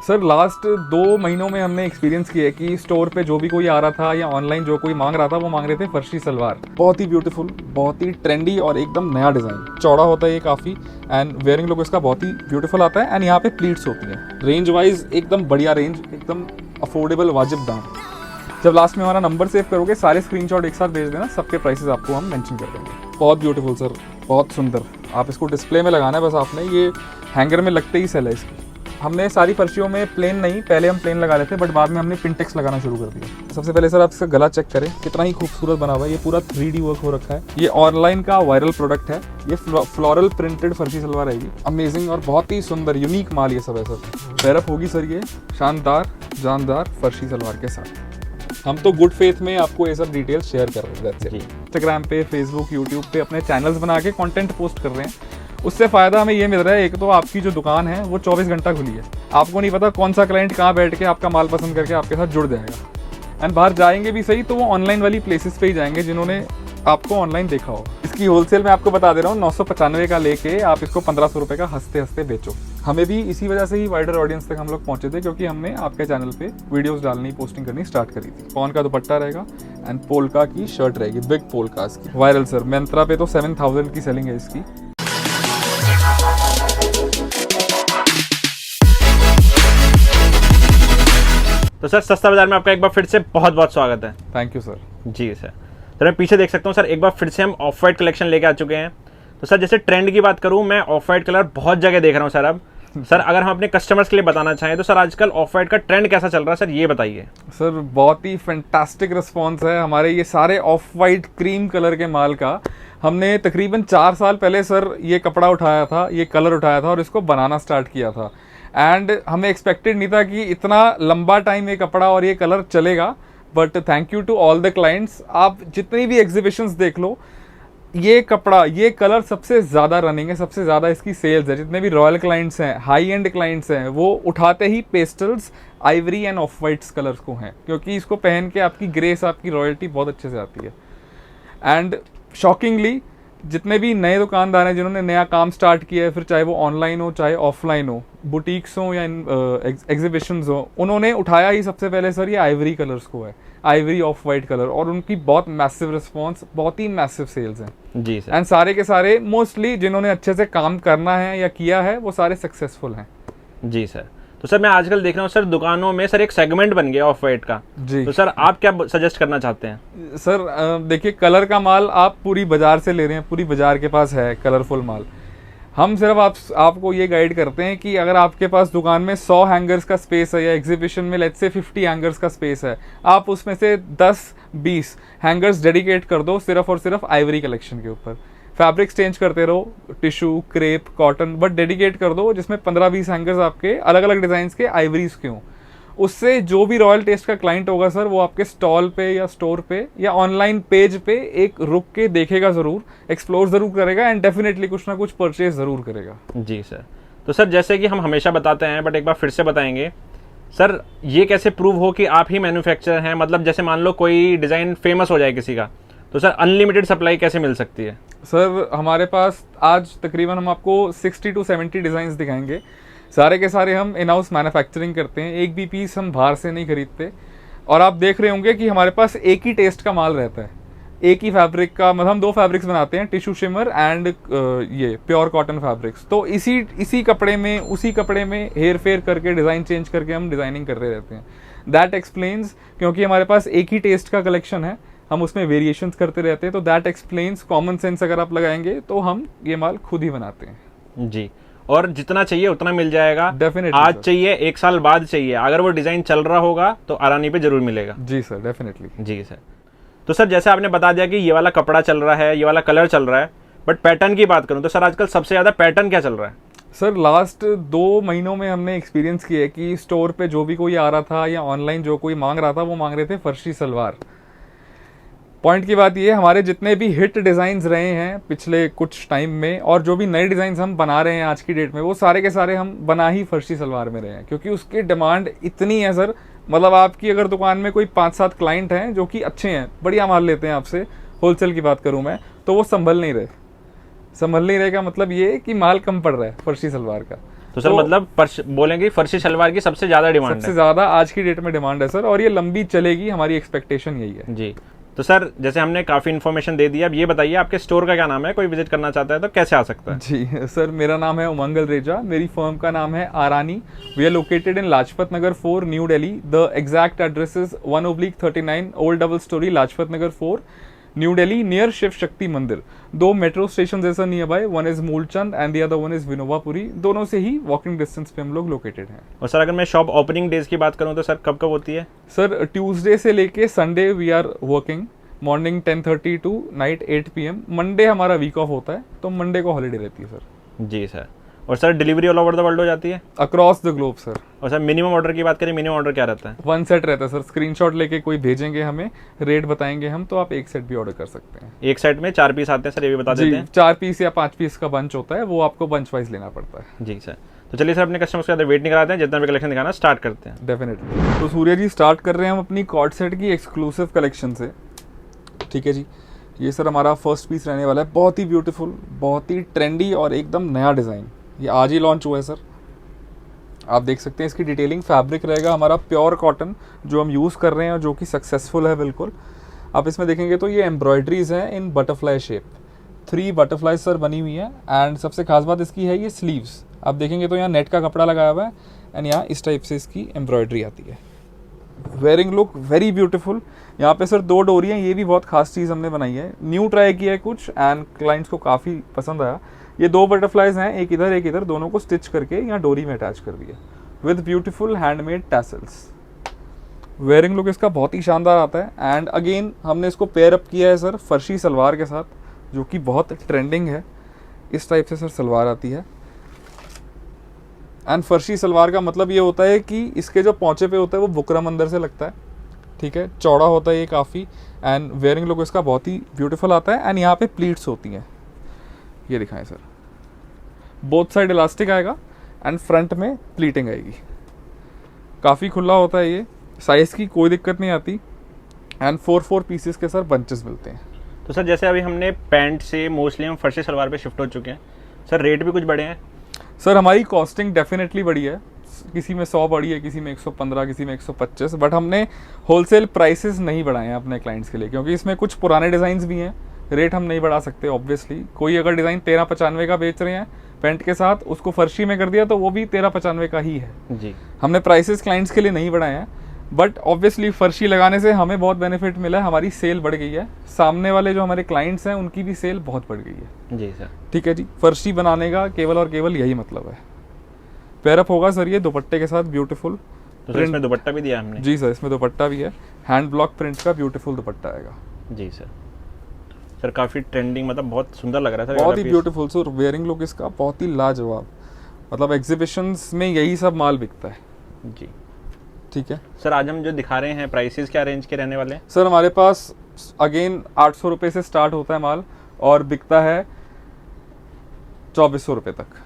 Sir last 2 महीनों में हमने एक्सपीरियंस किया है कि स्टोर पे जो भी कोई आ रहा था या ऑनलाइन जो कोई मांग रहा था वो मांग रहे थे फर्शी सलवार। बहुत ही ब्यूटीफुल, बहुत ही ट्रेंडी और एकदम नया डिज़ाइन। चौड़ा होता है ये काफ़ी एंड वेयरिंग लुक इसका बहुत ही ब्यूटीफुल आता है एंड यहाँ पे प्लीट्स होती हैं। रेंज वाइज एकदम बढ़िया रेंज, एकदम अफोर्डेबल वाजिब दाम। जब लास्ट में हमारा नंबर सेव करोगे सारे स्क्रीनशॉट एक साथ भेज देना, सबके प्राइसेस आपको हम मेंशन कर देंगे। बहुत ब्यूटीफुल सर, बहुत सुंदर। आप इसको डिस्प्ले में लगाना है बस आपने, ये हैंगर में लगते ही सेल है इसकी। हमने सारी फर्शियों में प्लेन नहीं, पहले हम प्लेन लगा रहे थे बट बाद में हमने पिनटेक्स लगाना शुरू कर दिया। सबसे पहले सर आप इसका गला चेक करें, कितना ही खूबसूरत बना हुआ है। ये पूरा 3D वर्क हो रखा है। ये ऑनलाइन का वायरल प्रोडक्ट है। ये फ्लोरल प्रिंटेड फर्शी सलवार आएगी, अमेजिंग और बहुत ही सुंदर यूनिक माल ये सब है सर। पैरअप होगी सर ये शानदार जानदार फर्शी सलवार के साथ। हम तो गुड फेथ में आपको ये सब डिटेल्स शेयर कर रहे हैं। इंस्टाग्राम पे, फेसबुक, यूट्यूब पे अपने चैनल्स बना के कंटेंट पोस्ट कर रहे हैं। उससे फ़ायदा हमें ये मिल रहा है, एक तो आपकी जो दुकान है वो 24 घंटा खुली है। आपको नहीं पता कौन सा क्लाइंट कहाँ बैठ के आपका माल पसंद करके आपके साथ जुड़ जाएगा। एंड बाहर जाएंगे भी सही तो वो ऑनलाइन वाली प्लेसेस पे ही जाएंगे जिन्होंने आपको ऑनलाइन देखा हो। इसकी होलसेल में आपको बता दे रहा हूँ 995 का लेके आप इसको 1500 रुपये का हंसते हंसते बेचो। हमें भी इसी वजह से ही वाइडर ऑडियंस तक हम लोग पहुंचे थे, क्योंकि हमने आपके चैनल पे वीडियोस डालनी, पोस्टिंग करनी स्टार्ट करी थी। पॉन का दुपट्टा रहेगा एंड पोल्का की शर्ट रहेगी, बिग पोल्कास की। वायरल सर, मिंत्रा पे तो 7000 की सेलिंग है इसकी। तो सर सस्ता बाजार में आपका एक बार फिर से बहुत बहुत स्वागत है। Thank you sir. जी सर। तो मैं पीछे देख सकता हूँ सर, एक बार फिर से हम ऑफ वाइट कलेक्शन लेके आ चुके हैं। तो सर जैसे ट्रेंड की बात करूँ, मैं ऑफ वाइट कलर बहुत जगह देख रहा हूँ सर। अब सर अगर हम अपने कस्टमर्स के लिए बताना चाहें तो सर आजकल ऑफ वाइट का ट्रेंड कैसा चल रहा है सर, ये बताइए। सर बहुत ही फैंटास्टिक रिस्पॉन्स है हमारे ये सारे ऑफ वाइट क्रीम कलर के माल का। हमने तकरीबन 4 साल पहले सर ये कपड़ा उठाया था, ये कलर उठाया था और इसको बनाना स्टार्ट किया था। एंड हमें एक्सपेक्टेड नहीं था कि इतना लंबा टाइम ये कपड़ा और ये कलर चलेगा। But thank you to all the clients. आप जितनी भी एग्जीबिशंस देख लो, ये कपड़ा, ये कलर सबसे ज़्यादा रनिंग है, सबसे ज़्यादा इसकी सेल्स है। जितने भी रॉयल क्लाइंट्स हैं, हाई एंड क्लाइंट्स हैं, वो उठाते ही pastels, ivory and off whites colours को हैं, क्योंकि इसको पहन के आपकी ग्रेस, आपकी रॉयल्टी बहुत अच्छे से आती है। एंड शॉकिंगली जितने भी नए दुकानदार हैं जिन्होंने नया काम स्टार्ट किया है, फिर चाहे वो ऑनलाइन हो चाहे ऑफलाइन हो, बुटीक्स हो या एग्जीबिशंस हो, उन्होंने उठाया ही सबसे पहले सर ये आइवरी कलर्स को है, आइवरी ऑफ वाइट कलर। और उनकी बहुत मैसिव रिस्पॉन्स, बहुत ही मैसिव सेल्स हैं जी सर। एंड सारे के सारे मोस्टली जिन्होंने अच्छे से काम करना है या किया है वो सारे सक्सेसफुल हैं। जी सर। तो सर मैं आजकल देख रहा हूँ सर दुकानों में सर एक सेगमेंट बन गया ऑफ वाइट का जी। तो सर आप क्या सजेस्ट करना चाहते हैं? सर देखिए, कलर का माल आप पूरी बाजार से ले रहे हैं, पूरी बाजार के पास है कलरफुल माल। हम सिर्फ आपको ये गाइड करते हैं कि अगर आपके पास दुकान में 100 हैंगर्स का स्पेस है या एग्जीबिशन में लेट्स से 50 हैंगर्स का स्पेस है, आप उसमें से 10-20 हैंगर्स डेडिकेट कर दो सिर्फ और सिर्फ आइवरी कलेक्शन के ऊपर। फैब्रिक्स चेंज करते रहो, tissue, crepe, cotton, but dedicate कर दो जिसमें 15-20 हैंगर्स आपके अलग अलग डिज़ाइंस के आइवरीज के हों। उससे जो भी रॉयल टेस्ट का क्लाइंट होगा सर, वो आपके स्टॉल पे या स्टोर पे या ऑनलाइन पेज पे एक रुक के देखेगा ज़रूर, एक्सप्लोर ज़रूर करेगा एंड डेफिनेटली कुछ ना कुछ परचेज ज़रूर करेगा। जी सर। तो सर जैसे कि हम हमेशा बताते हैं बट एक बार फिर से बताएंगे सर, ये कैसे प्रूव हो कि आप ही मैन्युफैक्चरर हैं? मतलब जैसे मान लो कोई डिज़ाइन फेमस हो जाए किसी का, तो सर अनलिमिटेड सप्लाई कैसे मिल सकती है? सर हमारे पास आज तकरीबन हम आपको 60 to 70 डिज़ाइंस दिखाएंगे। सारे के सारे हम इन हाउस मैन्युफैक्चरिंग करते हैं, एक भी पीस हम बाहर से नहीं खरीदते। और आप देख रहे होंगे कि हमारे पास एक ही टेस्ट का माल रहता है, एक ही फैब्रिक का। मतलब हम 2 फैब्रिक्स बनाते हैं, टिश्यू शिमर एंड ये प्योर कॉटन फैब्रिक्स। तो इसी कपड़े में, उसी कपड़े में हेर फेर करके, डिज़ाइन चेंज करके हम डिज़ाइनिंग करते रहते हैं। दैट एक्सप्लेन्स, क्योंकि हमारे पास एक ही टेस्ट का कलेक्शन है, हम उसमें वेरिएशंस करते रहते हैं। तो दैट एक्सप्लेन्स, कॉमन सेंस अगर आप लगाएंगे तो हम ये माल खुद ही बनाते हैं जी। और जितना चाहिए उतना मिल जाएगा डेफिनेटली। आज चाहिए, 1 साल बाद चाहिए, अगर वो डिज़ाइन चल रहा होगा तो आरानी पे जरूर मिलेगा। जी सर, डेफिनेटली। जी सर। तो सर जैसे आपने बता दिया कि ये वाला कपड़ा चल रहा है, ये वाला कलर चल रहा है, बट पैटर्न की बात करूँ तो सर आजकल सबसे ज़्यादा पैटर्न क्या चल रहा है? सर लास्ट 2 महीनों में हमने एक्सपीरियंस किया है कि स्टोर पे जो भी कोई आ रहा था या ऑनलाइन जो कोई मांग रहा था वो मांग रहे थे फर्शी सलवार। पॉइंट की बात ये, हमारे जितने भी हिट डिज़ाइंस रहे हैं पिछले कुछ टाइम में और जो भी नए डिज़ाइंस हम बना रहे हैं आज की डेट में, वो सारे के सारे हम बना ही फर्शी सलवार में रहे हैं, क्योंकि उसकी डिमांड इतनी है सर। मतलब आपकी अगर दुकान में कोई 5-7 क्लाइंट हैं जो कि अच्छे हैं, बढ़िया माल लेते हैं आपसे, होलसेल की बात करूँ मैं, तो वो संभल नहीं रहे का मतलब ये कि माल कम पड़ रहा है फर्शी सलवार का। तो सर मतलब बोलेंगे फर्शी सलवार की सबसे ज़्यादा डिमांड सबसे है। ज़्यादा आज की डेट में डिमांड है सर, और ये लंबी चलेगी, हमारी एक्सपेक्टेशन यही है। जी। तो सर जैसे हमने काफ़ी इन्फॉर्मेशन दे दी, अब ये बताइए आपके स्टोर का क्या नाम है, कोई विजिट करना चाहता है तो कैसे आ सकता है? जी सर, मेरा नाम है उमंगल रेजा, मेरी फर्म का नाम है Aarani. We are located in Lajpat Nagar 4, New Delhi. The exact address is 1/39 old double storey, Lajpat Nagar 4, New Delhi, near Shiv Shakti मंदिर। 2 मेट्रो स्टेशन जैसा nearby, one is Moolchand and the other one is Vinobapuri. दोनों से ही वॉकिंग डिस्टेंस पे हम लोग लोकेटेड हैं। और सर अगर मैं शॉप ओपनिंग डेज की बात करूं तो सर कब कब होती है? सर ट्यूसडे से लेके Sunday we are working, morning 10:30 to night 8 PM। Monday हमारा वीक ऑफ होता है, तो मंडे को हॉलीडे रहती है सर। जी सर। और sir delivery all over the world हो जाती है? Across the globe sir. और सर मिनिमम ऑर्डर की बात करें, मिनिमम ऑर्डर क्या रहता है? 1 सेट रहता है सर। स्क्रीनशॉट लेके कोई भेजेंगे हमें, रेट बताएंगे हम, तो आप 1 सेट भी ऑर्डर कर सकते हैं। एक सेट में 4 पीस आते हैं सर, ये भी बता देते हैं। 4 पीस या 5 पीस का बंच होता है, वो आपको बंच वाइज लेना पड़ता है। जी सर। तो चलिए सर अपने कस्टमर्स को ज़्यादा वेट नहीं कराते हैं, जितना भी कलेक्शन दिखाना स्टार्ट करते हैं। डेफिनेटली। तो सूर्य जी स्टार्ट कर रहे हैं हम अपनी कॉर्ड सेट की एक्सक्लूसिव कलेक्शन से। ठीक है जी, ये सर हमारा फर्स्ट पीस रहने वाला है। बहुत ही ब्यूटीफुल, बहुत ही ट्रेंडी और एकदम नया डिज़ाइन। ये आज ही लॉन्च हुआ है सर। आप देख सकते हैं इसकी डिटेलिंग। फैब्रिक रहेगा हमारा प्योर कॉटन, जो हम यूज़ कर रहे हैं और जो कि सक्सेसफुल है बिल्कुल। आप इसमें देखेंगे तो ये एम्ब्रॉयडरीज हैं इन बटरफ्लाई शेप। 3 बटरफ्लाई सर बनी हुई है। एंड सबसे खास बात इसकी है ये स्लीव्स। आप देखेंगे तो यहाँ नेट का कपड़ा लगाया हुआ है एंड यहाँ इस टाइप से इसकी एम्ब्रॉयडरी आती है। Wearing look very beautiful. यहाँ पे सर 2 डोरी हैं, ये भी बहुत खास चीज़ हमने बनाई है। न्यू ट्राई किया है कुछ एंड क्लाइंट्स को काफ़ी पसंद आया। ये 2 बटरफ्लाइज हैं, एक इधर, दोनों को स्टिच करके यहाँ डोरी में अटैच कर दिया with beautiful handmade tassels. Wearing look इसका बहुत ही शानदार आता है। एंड अगेन हमने इसको पेयर अप किया है सर फर्शी सलवार के साथ, जो कि बहुत ट्रेंडिंग है। इस टाइप से सर सलवार आती है। एंड फर्शी सलवार का मतलब ये होता है कि इसके जो पौंचे पे होता है वो बुकरम अंदर से लगता है। ठीक है, चौड़ा होता है ये काफ़ी। एंड वेयरिंग लुक इसका बहुत ही ब्यूटीफुल आता है। एंड यहाँ पे प्लीट्स होती हैं, ये दिखाएं सर। बोथ साइड इलास्टिक आएगा एंड फ्रंट में प्लीटिंग आएगी। काफ़ी खुला होता है ये, साइज़ की कोई दिक्कत नहीं आती। एंड 4 पीसेस के सर बंचेस मिलते हैं। तो सर जैसे अभी हमने पैंट से मोस्टली हम फर्शी सलवार पे शिफ्ट हो चुके हैं, सर रेट भी कुछ बढ़े हैं? सर हमारी कॉस्टिंग डेफिनेटली बढ़ी है। किसी में 100 बढ़ी है, किसी में 115, किसी में 125, बट हमने होलसेल प्राइसेस नहीं बढ़ाए हैं अपने क्लाइंट्स के लिए, क्योंकि इसमें कुछ पुराने डिज़ाइंस भी हैं। रेट हम नहीं बढ़ा सकते ऑब्वियसली। कोई अगर डिज़ाइन 1395 का बेच रहे हैं पेंट के साथ, उसको फर्शी में कर दिया तो वो भी 1395 का ही है। जी। हमने प्राइसेस क्लाइंट्स के लिए नहीं बढ़ाए हैं, बट ऑब्वियसली फर्शी लगाने से हमें बहुत बेनिफिट मिला है। हमारी सेल बढ़ गई है, सामने वाले जो हमारे क्लाइंट्स हैं उनकी भी सेल बहुत बढ़ गई है। जी सर। ठीक है जी, फर्शी बनाने का केवल और केवल यही मतलब है। पेयरअप होगा सर ये दुपट्टे के साथ ब्यूटीफुल। तो सर इसमें दुपट्टा भी दिया हमने? जी सर, इसमें दुपट्टा भी है। हैंड ब्लॉक प्रिंट का ब्यूटीफुल दुपट्टा आएगा। जी सर। सर काफ़ी ट्रेंडिंग, मतलब बहुत सुंदर लग रहा है सर। बहुत ही ब्यूटीफुल सर। वेयरिंग लुक इसका बहुत ही लाजवाब। मतलब एग्जीबिशंस में यही सब माल बिकता है। जी। ठीक है सर आज हम जो दिखा रहे हैं प्राइसेस क्या रेंज के रहने वाले हैं? सर हमारे पास अगेन 800 रुपये से स्टार्ट होता है माल और बिकता है 2400 रुपये तक।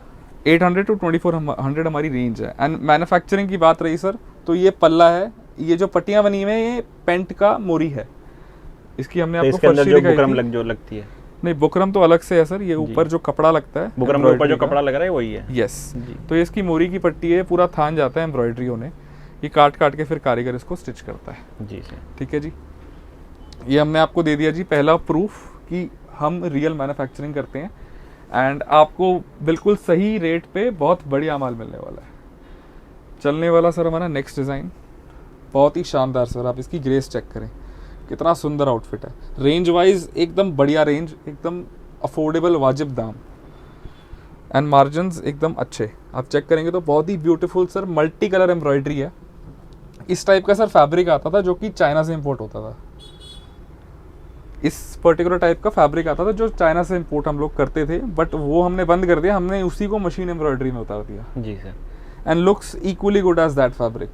800 to 2400 हमारी रेंज है। एंड मैन्युफैक्चरिंग की बात रही सर, तो ये पल्ला है, ये जो पट्टियां बनी हुई हैं ये पेंट का मोरी है। इसकी हमने तो आपको इसके अंदर फर्शी जो दिखाई बुकरम थी। जो लगती है? नहीं, बुकरम तो अलग से है सर। ये ऊपर जो कपड़ा लगता है, बुकरम के ऊपर जो embroidery का। कपड़ा लग रहा है वही है? यस जी। तो ये इसकी मोरी की पट्टी है, पूरा थान जाता है एम्ब्रॉयडरी होने। ये काट काट के फिर कारीगर इसको स्टिच करता है। जी सर। ठीक है जी, ये हमने आपको दे दिया जी पहला प्रूफ कि हम रियल मैन्युफैक्चरिंग करते हैं। एंड आपको बिल्कुल सही रेट पे बहुत बढ़िया माल मिलने वाला है। चलने वाला सर हमारा नेक्स्ट डिज़ाइन बहुत ही शानदार सर। आप इसकी ग्रेस चेक करें, कितना सुंदर आउटफिट है। रेंज वाइज एकदम बढ़िया रेंज, एकदम अफोर्डेबल वाजिब दाम। एंड मार्जिन्स एकदम अच्छे। आप चेक करेंगे तो बहुत ही beautiful sir multi colour embroidery है। इस टाइप का सर फैब्रिक आता था जो कि चाइना से इंपोर्ट होता था। इस पर्टिकुलर टाइप का फैब्रिक आता था जो चाइना से इंपोर्ट हम लोग करते थे, बट वो हमने बंद कर दिया। हमने उसी को मशीन एम्ब्रॉयडरी में उतार दिया। जी sir. And looks equally good as that fabric.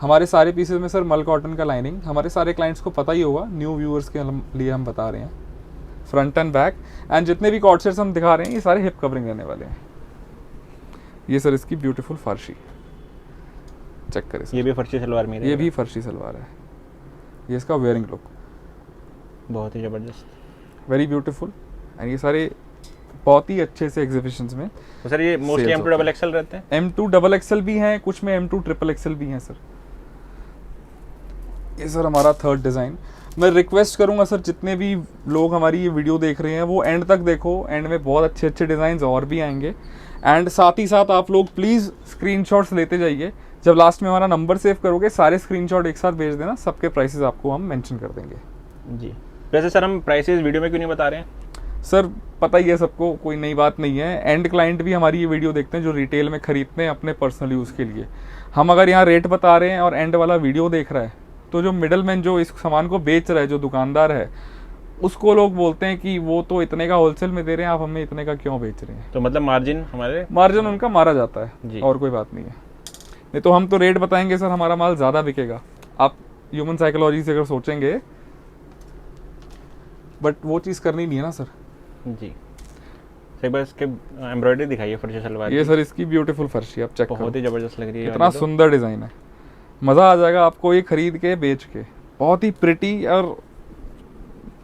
हमारे सारे पीसेस में सर मल कॉटन का लाइनिंग, हमारे सारे क्लाइंट्स को पता ही होगा, न्यू व्यूअर्स के लिए हम बता रहे हैं। फ्रंट एंड बैक एंड जितने भी कॉर्ड सेट्स हम दिखा रहे हैं ये सारे हिप कवरिंग रहने वाले हैं। ये सर इसकी ब्यूटीफुल फर्शी चेक करें सर। ये भी फर्शी सलवार में? ये भी फर्शी सलवार है। ये इसका वेयरिंग लुक बहुत ही ज़बरदस्त, वेरी ब्यूटीफुल। एंड ये सारे बहुत ही अच्छे से एग्जीबिशंस में। तो सर ये मोस्टली Sales M2 XXL रहते हैं? M2 XXL भी हैं, कुछ में M2 XXL भी हैं सर। ये सर हमारा थर्ड डिज़ाइन। मैं रिक्वेस्ट करूंगा सर, जितने भी लोग हमारी ये वीडियो देख रहे हैं वो एंड तक देखो, एंड में बहुत अच्छे अच्छे डिज़ाइन और भी आएंगे। एंड साथ ही साथ आप लोग प्लीज़ स्क्रीनशॉट्स लेते जाइए। जब लास्ट में हमारा नंबर सेव करोगे, सारे स्क्रीनशॉट एक साथ भेज देना, सबके प्राइसेस आपको हम मेंशन कर देंगे। जी। वैसे सर हम प्राइसेस वीडियो में क्यों नहीं बता रहे हैं? सर पता ही है सबको, कोई नई बात नहीं है। एंड क्लाइंट भी हमारी ये वीडियो देखते हैं जो रिटेल में खरीदते हैं अपने पर्सनल यूज़ के लिए। हम अगर यहाँ रेट बता रहे हैं और एंड वाला वीडियो देख रहा है, तो जो मिडल मैन जो इस सामान को बेच रहा है, जो दुकानदार है, उसको लोग बोलते हैं कि वो तो इतने का होलसेल में दे रहे हैं, आप हमें इतने का क्यों बेच रहे हैं। तो मतलब मार्जिन उनका मारा जाता है जी। और कोई बात नहीं है। नहीं तो हम तो रेट बताएंगे सर, हमारा माल ज़्यादा बिकेगा। आप ह्यूमन साइकोलॉजी से अगर सोचेंगे, बट वो चीज़ करनी नहीं है ना सर। जी। एक बार इसके एम्ब्रॉयडरी दिखाइए फर्शी सलवार ये की। सर इसकी ब्यूटीफुल फर्शी, आप चेक करो, बहुत ही ज़बरदस्त लग रही है। इतना सुंदर डिज़ाइन है, मज़ा आ जाएगा आपको ये खरीद के बेच के। बहुत ही प्रिटी और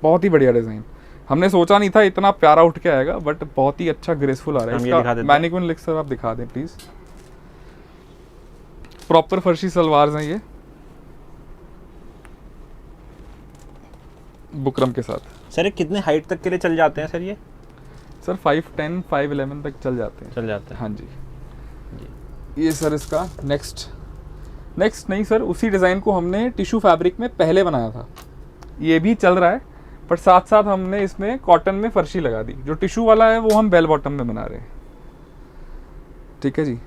बहुत ही बढ़िया डिज़ाइन। हमने सोचा नहीं था इतना प्यारा उठ के आएगा, बट बहुत ही अच्छा ग्रेसफुल आ रहा है। हम ये दिखा इसका देते हैं। मैनिक्विन लिख सर आप दिखा दें प्लीज़। प्रॉपर फर्शी सलवार हैं ये, बुकरम के साथ। सर ये कितने हाइट तक के लिए चल जाते हैं सर ये? सर 5'10", 5'11" तक चल जाते हैं। चल जाता है। हाँ जी। जी। ये सर इसका नेक्स्ट नहीं सर, उसी डिज़ाइन को हमने टिश्यू फैब्रिक में पहले बनाया था, ये भी चल रहा है, पर साथ साथ हमने इसमें कॉटन में फर्शी लगा दी। जो टिश्यू वाला है वो हम बेल बॉटम में बना रहे हैं। ठीक है जी।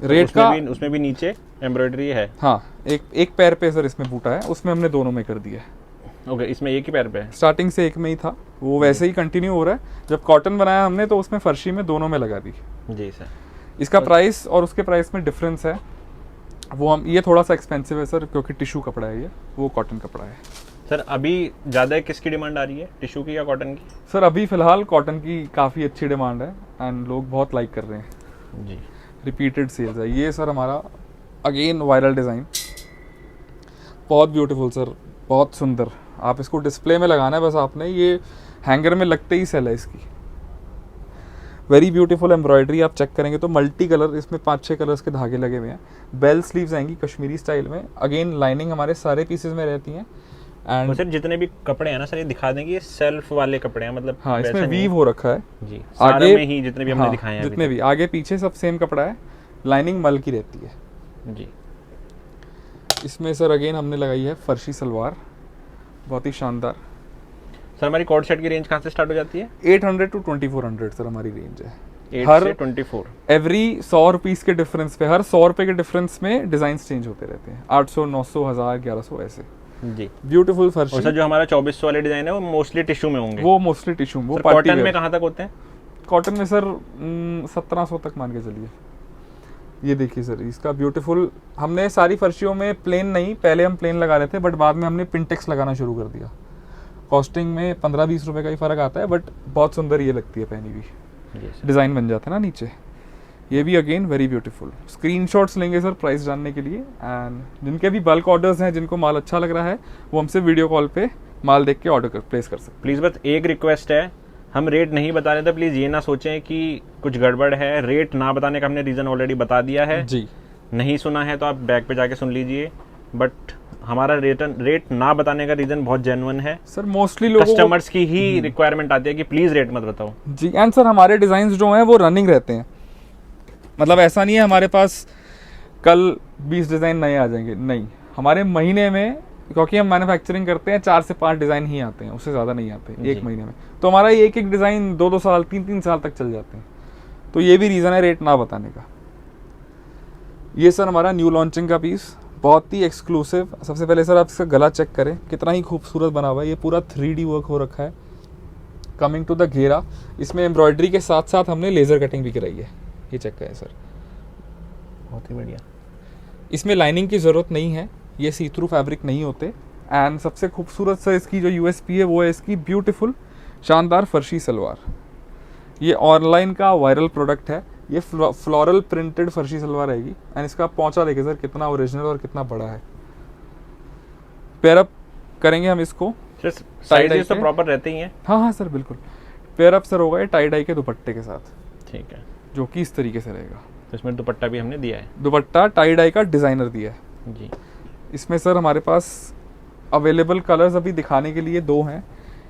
रेट का उसमें भी नीचे एम्ब्रॉयडरी है? हाँ, एक पैर पे सर इसमें बूटा है, उसमें हमने दोनों में कर दिया है। ओके, इसमें एक ही पैर पे है? स्टार्टिंग से एक में ही था, वो वैसे ही कंटिन्यू हो रहा है। जब कॉटन बनाया हमने तो उसमें फर्शी में दोनों में लगा दी। जी सर। इसका प्राइस और उसके प्राइस में डिफरेंस है। वो हम, ये थोड़ा सा एक्सपेंसिव है सर, क्योंकि टिश्यू कपड़ा है, ये वो कॉटन कपड़ा है। सर अभी ज़्यादा किसकी डिमांड आ रही है, टिश्यू की या कॉटन की? सर अभी फ़िलहाल कॉटन की काफ़ी अच्छी डिमांड है, एंड लोग बहुत लाइक कर रहे हैं। जी। रिपीटेड सेल्स है। ये सर हमारा अगेन वायरल डिज़ाइन, बहुत ब्यूटीफुल सर, बहुत सुंदर। आप इसको डिस्प्ले में लगाना है बस आपने, ये हैंगर में लगते ही सेल है इसकी। वेरी ब्यूटीफुल एम्ब्रॉयडरी, आप चेक करेंगे तो मल्टी कलर, इसमें 5-6 कलर्स के धागे लगे हुए हैं। बेल स्लीव्स आएंगी कश्मीरी स्टाइल में। अगेन लाइनिंग हमारे सारे पीसेस में रहती हैं। एंड सर जितने भी कपड़े हैं ना सर, ये दिखा दें कि ये सेल्फ वाले कपड़े हैं, मतलब हाँ, इसमें वैसा नहीं वीव है। हो रखा है जी। सारे आगे में ही जितने भी हमने हाँ, दिखाए हैं जितने भी आगे पीछे सब सेम कपड़ा है, लाइनिंग मल की रहती है। जी। इसमें सर अगेन हमने लगाई है फर्शी सलवार, बहुत ही शानदार। सर हमारी कोट सेट की रेंज कहाँ से स्टार्ट हो जाती है? 800 to 2400 सर हमारी रेंज है। 8 हर से 24। एवरी 100 रुपीज़ के डिफरेंस पे, हर 100 रुपये के डिफरेंस में डिज़ाइन चेंज होते रहते हैं। 800, 900, 1000, 1100 ऐसे। जी। ब्यूटीफुल फर्शी। और सर जो हमारा 2400 वाले डिजाइन है वो मोस्टली टिश्यू में होंगे? वो मोस्टली टिश्यू, वो कॉटन में कहाँ तक होते हैं? कॉटन में सर 1700 तक मान के चलिए। ये देखिए सर, इसका ब्यूटीफुल, हमने सारी फर्शियों में प्लेन नहीं, पहले हम प्लेन लगा रहे थे, बट बाद में हमने पिंटेक्स लगाना शुरू कर दिया। कॉस्टिंग में 15-20 रुपये का ही फ़र्क आता है, बट बहुत सुंदर ये लगती है पहनी भी। डिज़ाइन बन जाता है ना नीचे। ये भी अगेन वेरी ब्यूटीफुल। स्क्रीनशॉट्स लेंगे सर प्राइस जानने के लिए, एंड जिनके भी बल्क ऑर्डर्स हैं, जिनको माल अच्छा लग रहा है, वो हमसे वीडियो कॉल पे माल देख के ऑर्डर प्लेस कर सकते हैं। प्लीज़ बस एक रिक्वेस्ट है, हम रेट नहीं बता रहे थे, प्लीज़ ये ना सोचें कि कुछ गड़बड़ है। रेट ना बताने का हमने रीज़न ऑलरेडी बता दिया है जी। नहीं सुना है तो आप बैक पे जाके सुन लीजिए, बट हमारा रेट ना बताने का रीज़न बहुत जेन्युइन है। सर मोस्टली लोगों को कस्टमर्स की ही रिक्वायरमेंट आती है कि प्लीज़ रेट मत बताओ। जी। एंड सर हमारे डिज़ाइंस जो हैं वो रनिंग रहते हैं, मतलब ऐसा नहीं है हमारे पास कल 20 डिज़ाइन नए आ जाएंगे, नहीं। हमारे महीने में, क्योंकि हम मैन्युफैक्चरिंग करते हैं, 4 से 5 डिज़ाइन ही आते हैं, उससे ज़्यादा नहीं आते एक महीने में। तो हमारा एक एक डिज़ाइन 2-2 साल, 3-3 साल तक चल जाते हैं। तो ये भी रीज़न है रेट ना बताने का। ये सर हमारा न्यू लॉन्चिंग का पीस, बहुत ही एक्सक्लूसिव। सबसे पहले सर आप इसका गला चेक करें, कितना ही खूबसूरत बना हुआ है। ये पूरा 3D वर्क हो रखा है। कमिंग टू द घेरा, इसमें एम्ब्रॉयडरी के साथ साथ हमने लेज़र कटिंग भी कराई है। ये चेक करें सर, बहुत ही बढ़िया। इसमें लाइनिंग की ज़रूरत नहीं है, ये सी थ्रू फैब्रिक नहीं होते। एंड सबसे खूबसूरत सर इसकी जो USP है वो है इसकी ब्यूटीफुल शानदार फर्शी सलवार। ये ऑनलाइन का वायरल प्रोडक्ट है। ये फ्लोरल प्रिंटेड फर्शी सलवार आएगी, एंड इसका पोंचा देखिए सर कितना ओरिजिनल और कितना बड़ा है। पेयर अप करेंगे हम इसको, साइजेस तो प्रॉपर रहते ही हैं? हाँ हाँ सर बिल्कुल। पेयर अप सर होगा ये टाई डाई के दुपट्टे के साथ, ठीक है, जो कि इस तरीके से रहेगा। तो इसमें दुपट्टा भी हमने दिया है। दुपट्टा टाई डाई का डिज़ाइनर दिया है जी। इसमें सर। हमारे पास अवेलेबल कलर्स अभी दिखाने के लिए 2 हैं,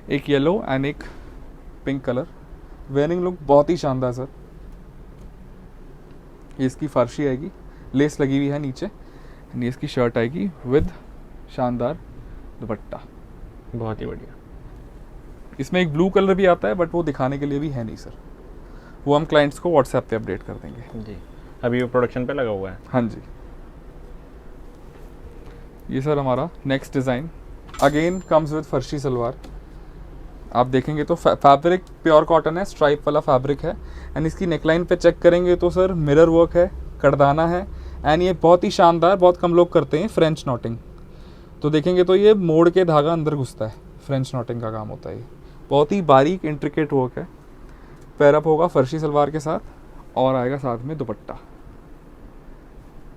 एक येलो एंड एक पिंक कलर। वेयरिंग लुक बहुत ही शानदार सर। ये इसकी फर्शी आएगी, लेस लगी हुई है नीचे, ये इसकी शर्ट आएगी विद शानदार दुपट्टा। बहुत ही बढ़िया। इसमें एक ब्लू कलर भी आता है बट वो दिखाने के लिए भी है नहीं सर, वो हम क्लाइंट्स को व्हाट्सएप पे अपडेट कर देंगे। जी, अभी वो प्रोडक्शन पे लगा हुआ है। हाँ जी। ये सर हमारा next design again comes with farshi salwar. आप देखेंगे तो फैब्रिक प्योर कॉटन है, स्ट्राइप वाला फैब्रिक है। एंड इसकी नेकलाइन पे चेक करेंगे तो सर मिरर वर्क है, करदाना है। एंड ये बहुत ही शानदार, बहुत कम लोग करते हैं फ्रेंच नॉटिंग। तो देखेंगे तो ये मोड़ के धागा अंदर घुसता है, फ्रेंच नॉटिंग का काम होता है ये। बहुत ही बारीक इंट्रिकेट वर्क है। पैरअप होगा फर्शी सलवार के साथ और आएगा साथ में दुपट्टा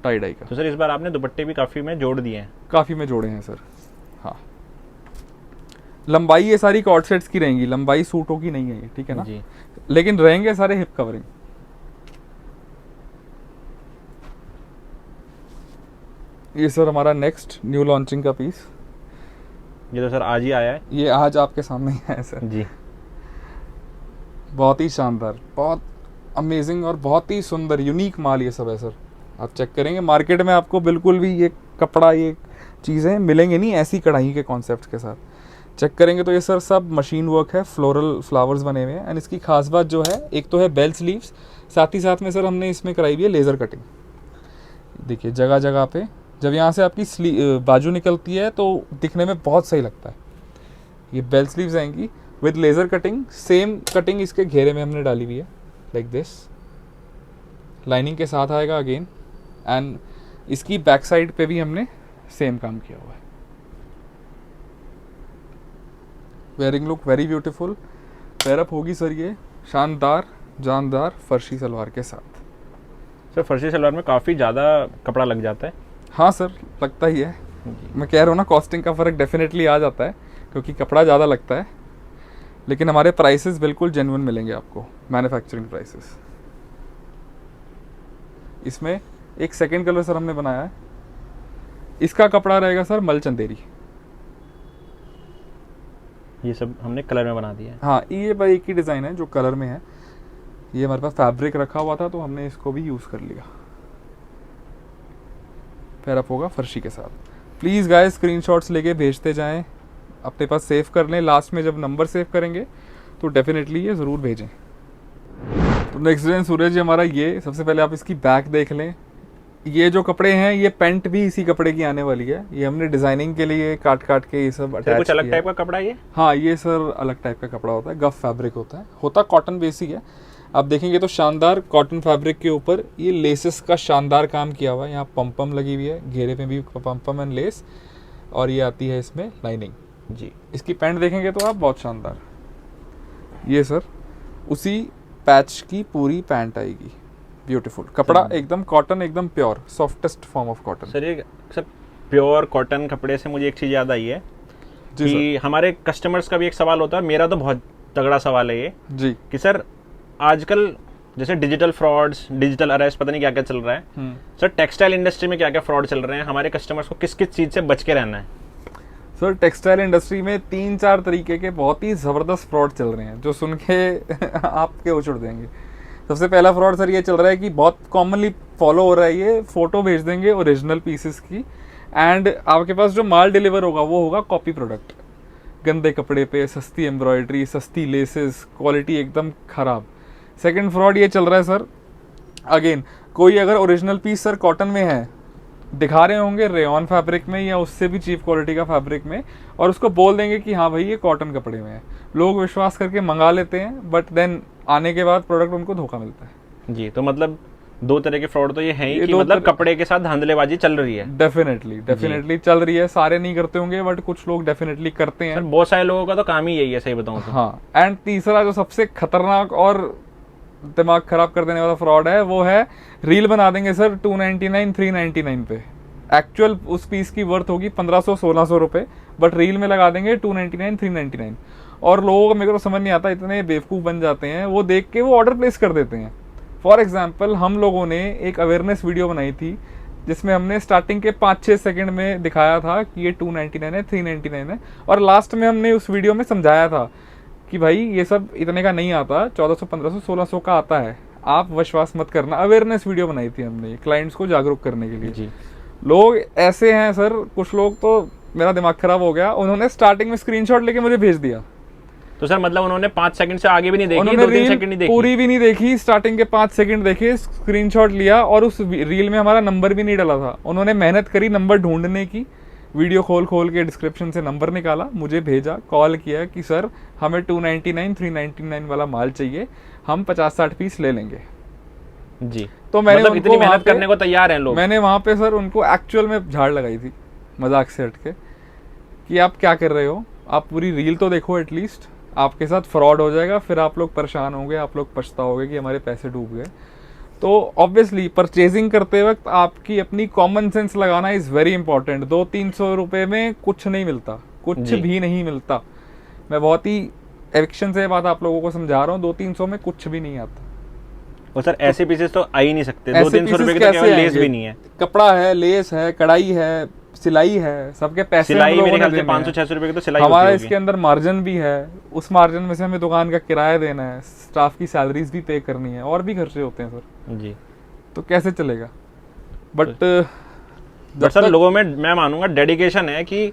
टाई डाई का। तो सर इस बार आपने दुपट्टे भी काफ़ी में जोड़ दिए हैं। काफ़ी में जोड़े हैं सर। हाँ, लंबाई ये सारी कॉर्ड सेट्स की रहेंगी, लंबाई सूटों की नहीं है ये, ठीक है ना जी। लेकिन रहेंगे सारे हिप कवरिंग। ये सर हमारा नेक्स्ट न्यू लॉन्चिंग का पीस, ये तो सर आज ही आया है। ये आज आपके सामने ही है सर। जी। बहुत ही शानदार, बहुत अमेजिंग और बहुत ही सुंदर यूनिक माल ये सब है सर। आप चेक करेंगे मार्केट में आपको बिल्कुल भी ये कपड़ा, ये चीज़ें मिलेंगे नहीं ऐसी कढ़ाई के कॉन्सेप्ट के साथ। चेक करेंगे तो ये सर सब मशीन वर्क है, फ्लोरल फ्लावर्स बने हुए हैं। एंड इसकी खास बात जो है, एक तो है बेल स्लीव्स, साथ ही साथ में सर हमने इसमें कराई हुई है लेज़र कटिंग। देखिए जगह जगह पे जब यहाँ से आपकी बाजू निकलती है तो दिखने में बहुत सही लगता है। ये बेल स्लीव्स आएंगी with laser cutting, same cutting इसके घेरे में हमने डाली हुई है लाइक दिस। लाइनिंग के साथ आएगा अगेन। एंड इसकी बैक साइड पे भी हमने सेम काम किया हुआ है। Wearing look very beautiful. Pair up होगी सर ये शानदार जानदार फर्शी सलवार के साथ। सर फर्शी सलवार में काफ़ी ज़्यादा कपड़ा लग जाता है। हाँ सर, लगता ही है। मैं कह रहा हूँ ना, कॉस्टिंग का फ़र्क डेफिनेटली आ जाता है क्योंकि कपड़ा ज़्यादा लगता है, लेकिन हमारे प्राइसेस बिल्कुल जेन्युइन मिलेंगे आपको, मैन्युफैक्चरिंग प्राइसेस। इसमें एक सेकंड कलर सर हमने बनाया है, इसका कपड़ा रहेगा सर मल चंदेरी। ये सब हमने कलर में बना दिया है। हाँ, ये भाई एक ही डिज़ाइन है जो कलर में है। ये हमारे पास फैब्रिक रखा हुआ था तो हमने इसको भी यूज़ कर लिया। पैरअप होगा फर्शी के साथ। प्लीज़ गाइस स्क्रीनशॉट्स लेके भेजते जाएं, अपने पास सेव कर लें। लास्ट में जब नंबर सेव करेंगे तो डेफिनेटली ये ज़रूर भेजें। तो नेक्स्ट डिज़ाइन सूरज जी हमारा ये, सबसे पहले आप इसकी बैक देख लें। ये जो कपड़े हैं, ये पेंट भी इसी कपड़े की आने वाली है। ये हमने डिज़ाइनिंग के लिए काट काट के ये सब अटैच कुछ अलग टाइप का कपड़ा है ये। हाँ, ये सर अलग टाइप का कपड़ा होता है, गफ फैब्रिक होता कॉटन बेसिक है। आप देखेंगे तो शानदार कॉटन फैब्रिक के ऊपर ये लेसेस का शानदार काम किया हुआ है। यहाँ पम्पम लगी हुई है, घेरे में भी पम्पम एंड लेस, और ये आती है इसमें लाइनिंग। जी। इसकी पैंट देखेंगे तो आप बहुत शानदार। ये सर उसी पैच की पूरी पैंट आएगी, ब्यूटीफुल कपड़ा, एकदम कॉटन, एकदम pure, softest form of cotton. Sir ये सर प्योर कॉटन कपड़े से मुझे एक चीज़ याद आई है कि हमारे कस्टमर्स का भी एक सवाल होता है, मेरा तो बहुत तगड़ा सवाल है ये जी, कि सर आजकल जैसे डिजिटल फ्रॉड्स, डिजिटल अरेस्ट, पता नहीं क्या क्या चल रहा है। सर टेक्सटाइल इंडस्ट्री में क्या क्या फ्रॉड चल रहे हैं, हमारे कस्टमर्स को किस किस चीज़ से बच के रहना है? सर टेक्सटाइल इंडस्ट्री में 3-4 तरीके के बहुत ही ज़बरदस्त फ्रॉड चल रहे हैं जो सुन के आपके उछड़ देंगे। सबसे पहला फ्रॉड सर ये चल रहा है कि बहुत कॉमनली फॉलो हो रहा है, ये फ़ोटो भेज देंगे ओरिजिनल पीसेस की, एंड आपके पास जो माल डिलीवर होगा वो होगा कॉपी प्रोडक्ट, गंदे कपड़े पे, सस्ती एम्ब्रॉयडरी, सस्ती लेसेस, क्वालिटी एकदम ख़राब। सेकंड फ्रॉड ये चल रहा है सर, अगेन कोई अगर ओरिजिनल पीस सर कॉटन में है, दिखा रहे होंगे रेयॉन फैब्रिक में या उससे भी चीप क्वालिटी का फैब्रिक में, और उसको बोल देंगे कि हाँ भाई ये कॉटन कपड़े में है। लोग विश्वास करके मंगा लेते हैं, बट देन आने के बाद प्रोडक्ट उनको धोखा मिलता है। जी, तो मतलब 2 तरह के फ्रॉड तो ये हैं ही कि मतलब कपड़े के साथ धांधलेबाजी चल रही है। डेफिनेटली चल रही है। सारे नहीं करते होंगे बट कुछ लोग डेफिनेटली करते हैं। सर बहुत सारे लोगों का तो काम ही यही है, सही बताऊं तो। हाँ, एंड तीसरा जो सबसे खतरनाक और दिमाग खराब कर देने वाला फ्रॉड है वो है रील बना देंगे सर 299 399 पे। एक्चुअल उस पीस की वर्थ होगी 1500-1600 रुपये, बट रील में लगा देंगे 299 399, और लोगों को, मेरे को तो समझ नहीं आता, इतने बेवकूफ़ बन जाते हैं, वो देख के वो ऑर्डर प्लेस कर देते हैं। फॉर एग्जाम्पल हम लोगों ने एक अवेयरनेस वीडियो बनाई थी जिसमें हमने स्टार्टिंग के 5-6 सेकंड में दिखाया था कि ये 299 है, 399 है, और लास्ट में हमने उस वीडियो में समझाया था कि भाई ये सब इतने का नहीं आता, 1400, 1500, 1600 का आता है, आप विश्वास मत करना। अवेयरनेस वीडियो बनाई थी हमने क्लाइंट्स को जागरूक करने के लिए। जी। लोग ऐसे हैं सर, कुछ लोग तो मेरा दिमाग खराब हो गया, उन्होंने स्टार्टिंग में स्क्रीनशॉट लेके मुझे भेज दिया। तो सर मतलब उन्होंने 5 सेकंड से आगे भी नहीं देखी, उन्होंने 2-3 सेकंड नहीं देखी, पूरी भी नहीं देखी, स्टार्टिंग के 5 सेकंड देखे, स्क्रीनशॉट लिया, और उस रील में हमारा नंबर भी नहीं डाला था। उन्होंने मेहनत करी नंबर ढूंढने की, वीडियो खोल के डिस्क्रिप्शन से नंबर निकाला, मुझे भेजा, कॉल किया कि सर हमें 299, 399 वाला माल चाहिए, हम 50-60 पीस ले लेंगे। जी। तो मैंने मतलब उनको इतनी वहाँ मेहनत पे- करने को तैयार हैं लोग। मैंने वहाँ पे सर उनको एक्चुअल में झाड़ लगाई थी, मजाक से हटके, कि आप क्या कर रहे हो, आप पूरी रील तो देखो एटलीस्ट, आपके साथ फ्रॉड हो जाएगा, फिर आप लोग परेशान होंगे, आप लोग पछताओगे कि हमारे पैसे डूब गए। तो ऑब्वियसली परचेजिंग करते वक्त आपकी अपनी कॉमन सेंस लगाना इज़ वेरी इंपॉर्टेंट। 200-300 रुपये में कुछ नहीं मिलता, कुछ जी। भी नहीं मिलता। मैं बहुत ही एविक्शन से ये बात आप लोगों को समझा रहा हूँ, 200-300 में कुछ भी नहीं आता। और सर ऐसे पीसेस तो आ ही नहीं सकते, ऐसे 200-300 रुपए pieces की तो केवल कैसे लेस आएंगे? भी नहीं है। कपड़ा है, लेस है, कढ़ाई है, सिलाई है, सबके पैसे हम सिलाई लोगों मेरे ने ख्याल से देने हैं। 500-600 रुपए की तो सिलाई हमारा होती इसके होगी। अंदर मार्जिन भी है, उस मार्जिन में से हमें दुकान का किराया देना है, स्टाफ की सैलरीज भी पे करनी है, और भी खर्चे होते हैं सर। जी। तो कैसे चलेगा? बट बट सर लोगों में मैं मानूंगा डेडिकेशन है कि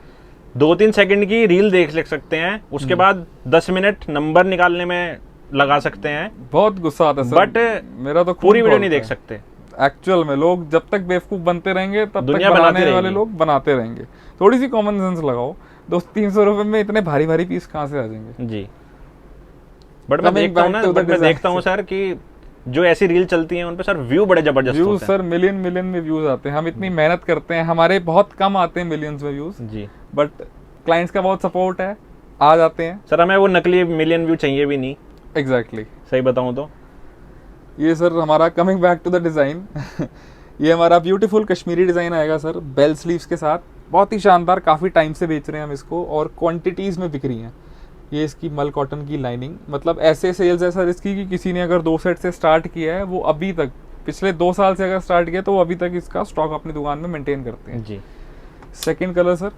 2-3 सेकंड की रील देख सकते हैं, उसके बाद 10 मिनट नंबर निकालने में लगा सकते हैं, बहुत गुस्सा आता है सर, बट मेरा तो खून पूरी वीडियो नहीं खौलता देख है। सकते। एक्चुअल में लोग जब तक बेवकूफ बनते रहेंगे तब तक दुनिया बनाती बनाने वाले रहेगी। लोग बनाते रहेंगे। थोड़ी सी कॉमन सेंस लगाओ, 200-300 रुपए में इतने भारी भारी पीस कहाँ से आ जाएंगे? जी। बट मैं Coming देखता हूँ back ना, to the बट मैं design देखता हूँ सर कि जो ऐसी रील चलती हैं उन पे सर व्यू बड़े जबरदस्त व्यूज होते सर मिलियन में व्यूज आते हैं। हम इतनी मेहनत करते हैं, हमारे बहुत कम आते हैं मिलियंस में व्यूज, हैं। जी। बट क्लाइंट्स का बहुत सपोर्ट है, आ जाते हैं। सर हमें वो नकली मिलियन व्यू चाहिए भी नहीं, एग्जैक्टली सही बताऊँ तो। ये सर हमारा coming back to the design ये हमारा ब्यूटीफुल कश्मीरी डिज़ाइन आएगा सर, बेल स्लीव्स के साथ, बहुत ही शानदार। काफ़ी टाइम से बेच रहे हैं हम इसको, और क्वांटिटीज़ में बिक रही हैं। ये इसकी मल कॉटन की लाइनिंग, मतलब ऐसे सेल्स है सर इसकी कि किसी ने अगर 2 सेट से स्टार्ट किया है, वो अभी तक पिछले 2 साल से अगर स्टार्ट किया तो वो अभी तक इसका स्टॉक अपनी दुकान में मेंटेन करते हैं। जी। सेकंड कलर सर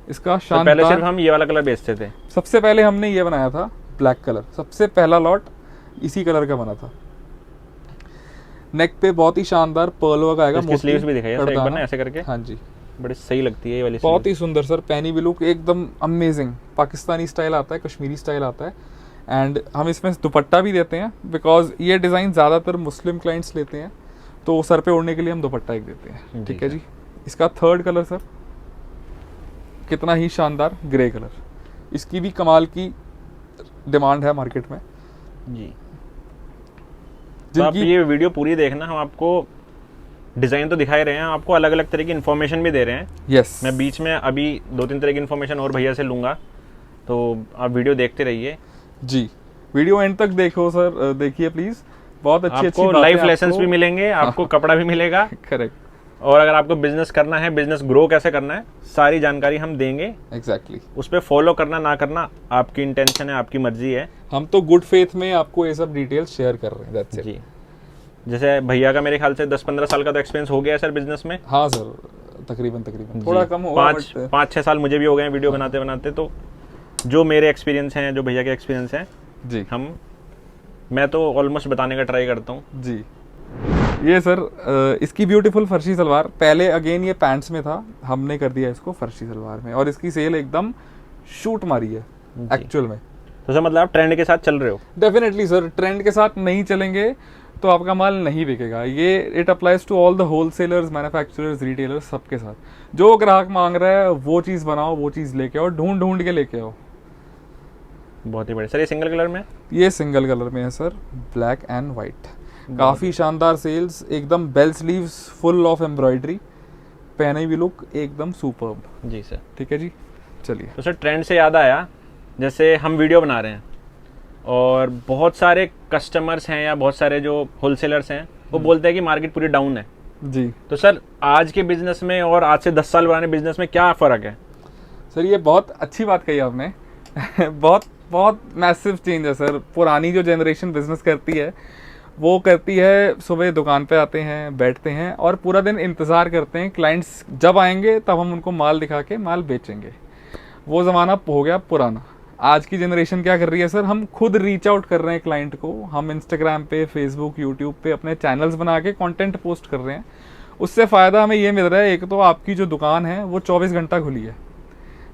इसका तो पहले सिर्फ शानदार, हम ये वाला कलर बेचते थे। सबसे पहले हमने ये बनाया था ब्लैक कलर, सबसे पहला लॉट इसी कलर का बना था। नेक पे बहुत ही शानदार पर्ल वर्क आएगा, इसकी स्लीव्स भी दिखाइए सर एक बार ना ऐसे करके, हाँ जी, बड़ी सही लगती है ये वाली बहुत sleeve। ही सुंदर सर, पहनी भी लुक एकदम अमेजिंग। पाकिस्तानी स्टाइल आता है, कश्मीरी स्टाइल आता है, एंड हम इसमें दुपट्टा भी देते हैं, बिकॉज ये डिज़ाइन ज़्यादातर मुस्लिम क्लाइंट्स लेते हैं, तो सर पे ओढ़ने के लिए हम दुपट्टा एक देते हैं। जी ठीक है सर। जी। इसका थर्ड कलर सर कितना ही शानदार ग्रे कलर, इसकी भी कमाल की डिमांड है मार्केट में। जी। तो आप जिनकी ये वीडियो पूरी देखना, हम आपको डिज़ाइन तो दिखाई रहे हैं, आपको अलग अलग तरह की इन्फॉर्मेशन भी दे रहे हैं। यस, मैं बीच में अभी 2-3 तरह की इन्फॉर्मेशन और भैया से लूँगा, तो आप वीडियो देखते रहिए। जी, वीडियो एंड तक देखो सर, देखिए प्लीज, बहुत अच्छी आपको लाइफ लेसन्स भी मिलेंगे, आपको कपड़ा भी मिलेगा, करेक्ट, और अगर आपको बिजनेस करना है, बिजनेस ग्रो कैसे करना है, सारी जानकारी हम देंगे। एग्जैक्टली। उस पर फॉलो करना ना करना आपकी इंटेंशन है, आपकी मर्जी है। हम तो गुड फेथ में आपको ये सब डिटेल्स शेयर कर रहे हैं, दैट्स इट। जी। जैसे भैया का मेरे ख्याल से 10-15 साल का तो एक्सपीरियंस हो गया है सर बिजनेस में। हाँ सर, तकरीबन थोड़ा कम होगा, 5-6 साल मुझे भी हो गए हैं वीडियो बनाते बनाते। तो जो मेरे एक्सपीरियंस हैं, जो भैया के एक्सपीरियंस हैं, जी मैं तो ऑलमोस्ट बताने का ट्राई करता हूँ। जी। ये सर इसकी ब्यूटीफुल फर्शी सलवार, पहले अगेन ये पैंट्स में था, हमने कर दिया इसको फर्शी सलवार में, और इसकी सेल एकदम शूट मारी है एक्चुअल में। तो सर मतलब आप ट्रेंड के साथ चल रहे हो? डेफिनेटली सर, ट्रेंड के साथ नहीं चलेंगे तो आपका माल नहीं बिकेगा। ये it applies to all the wholesalers, manufacturers, retailers, सबके साथ। जो ग्राहक मांग रहा है वो चीज़ बनाओ, वो चीज़ लेके आओ, ढूंढ ढूंढ के लेके आओ। बहुत ही बढ़िया सर। ये सिंगल कलर में? ये सिंगल कलर में है सर, ब्लैक एंड वाइट। काफ़ी शानदार सेल्स, एकदम bell sleeves full of embroidery, पहने भी लुक एकदम सुपर्ब। जी सर। ठीक है जी, चलिए। तो सर ट्रेंड से याद आया, जैसे हम वीडियो बना रहे हैं और बहुत सारे कस्टमर्स हैं या बहुत सारे जो होलसेलर्स हैं वो बोलते हैं कि मार्केट पूरी डाउन है। जी तो सर आज के बिजनेस में और आज से 10 साल पुराने बिजनेस में क्या फ़र्क है? सर, ये बहुत अच्छी बात कही आपने बहुत बहुत मैसिव चेंज है सर। पुरानी जो जनरेशन बिजनेस करती है वो करती है, सुबह दुकान पे आते हैं, बैठते हैं और पूरा दिन इंतज़ार करते हैं क्लाइंट्स जब आएंगे तब हम उनको माल दिखा के माल बेचेंगे। वो ज़माना हो गया पुराना। आज की जनरेशन क्या कर रही है सर, हम खुद रीच आउट कर रहे हैं क्लाइंट को। हम इंस्टाग्राम पे, फेसबुक, यूट्यूब पे अपने चैनल्स बना के कंटेंट पोस्ट कर रहे हैं। उससे फ़ायदा हमें ये मिल रहा है, एक तो आपकी जो दुकान है वो 24 घंटा खुली है,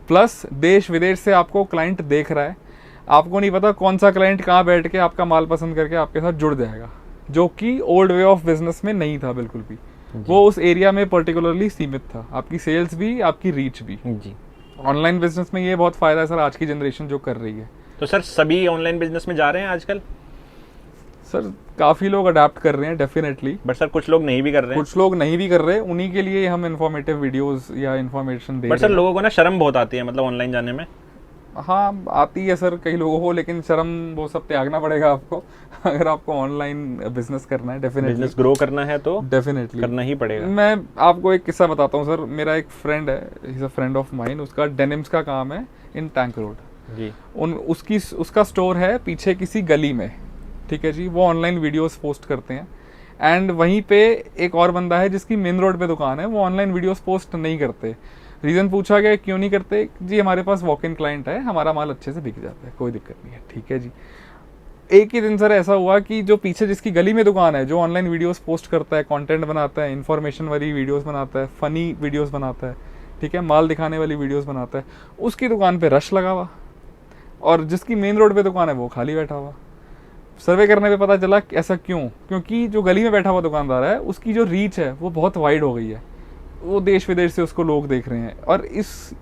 प्लस देश विदेश से आपको क्लाइंट देख रहा है। आपको नहीं पता कौन सा क्लाइंट कहाँ बैठ के आपका माल पसंद करके आपके साथ जुड़ जाएगा, जो कि ओल्ड वे ऑफ बिजनेस में नहीं था बिल्कुल भी। वो उस एरिया में पर्टिकुलरली सीमित था, आपकी सेल्स भी, आपकी रीच भी। जी। ऑनलाइन बिजनेस में ये बहुत फायदा है सर, आज की जनरेशन जो कर रही है। तो सर सभी ऑनलाइन बिजनेस में जा रहे हैं आजकल? सर काफ़ी लोग अडाप्ट कर रहे हैं डेफिनेटली, बट सर कुछ लोग नहीं भी कर रहे हैं। कुछ लोग नहीं भी कर रहे हैं। उन्हीं के लिए हम इन्फॉर्मेटिव वीडियोस या इन्फॉर्मेशन दे बट सर लोगों को ना शर्म बहुत आती है मतलब ऑनलाइन जाने में। हाँ आती है सर कई लोगों को, लेकिन शर्म वो सब त्यागना पड़ेगा आपको अगर आपको ऑनलाइन बिजनेस करना है, डेफिनेटली बिजनेस ग्रो करना है तो डेफिनेटली करना ही पड़ेगा। मैं आपको एक किस्सा बताता हूँ सर। मेरा एक फ्रेंड है, he is a friend of mine, उसका डेनिम्स का काम है इन टैंक रोड। जी। उसका स्टोर है पीछे किसी गली में, ठीक है जी। वो ऑनलाइन वीडियोस पोस्ट करते हैं। एंड वहीं पे एक और बंदा है जिसकी मेन रोड पे दुकान है, वो ऑनलाइन वीडियोस पोस्ट नहीं करते। रीज़न पूछा गया क्यों नहीं करते, जी हमारे पास वॉक इन क्लाइंट है, हमारा माल अच्छे से बिक जाता है, कोई दिक्कत नहीं है। ठीक है जी। एक ही दिन सर ऐसा हुआ कि जो पीछे जिसकी गली में दुकान है, जो ऑनलाइन वीडियोस पोस्ट करता है, कंटेंट बनाता है, इन्फॉर्मेशन वाली वीडियोस बनाता है, फ़नी वीडियोस बनाता है, ठीक है, माल दिखाने वाली वीडियोस बनाता है, उसकी दुकान पे रश लगा हुआ और जिसकी मेन रोड पे दुकान है वो खाली बैठा हुआ। सर्वे करने पे पता चला ऐसा क्यों, क्योंकि जो गली में बैठा हुआ दुकानदार है उसकी जो रीच है वो बहुत वाइड हो गई है, वो देश विदेश से उसको लोग देख रहे हैं। और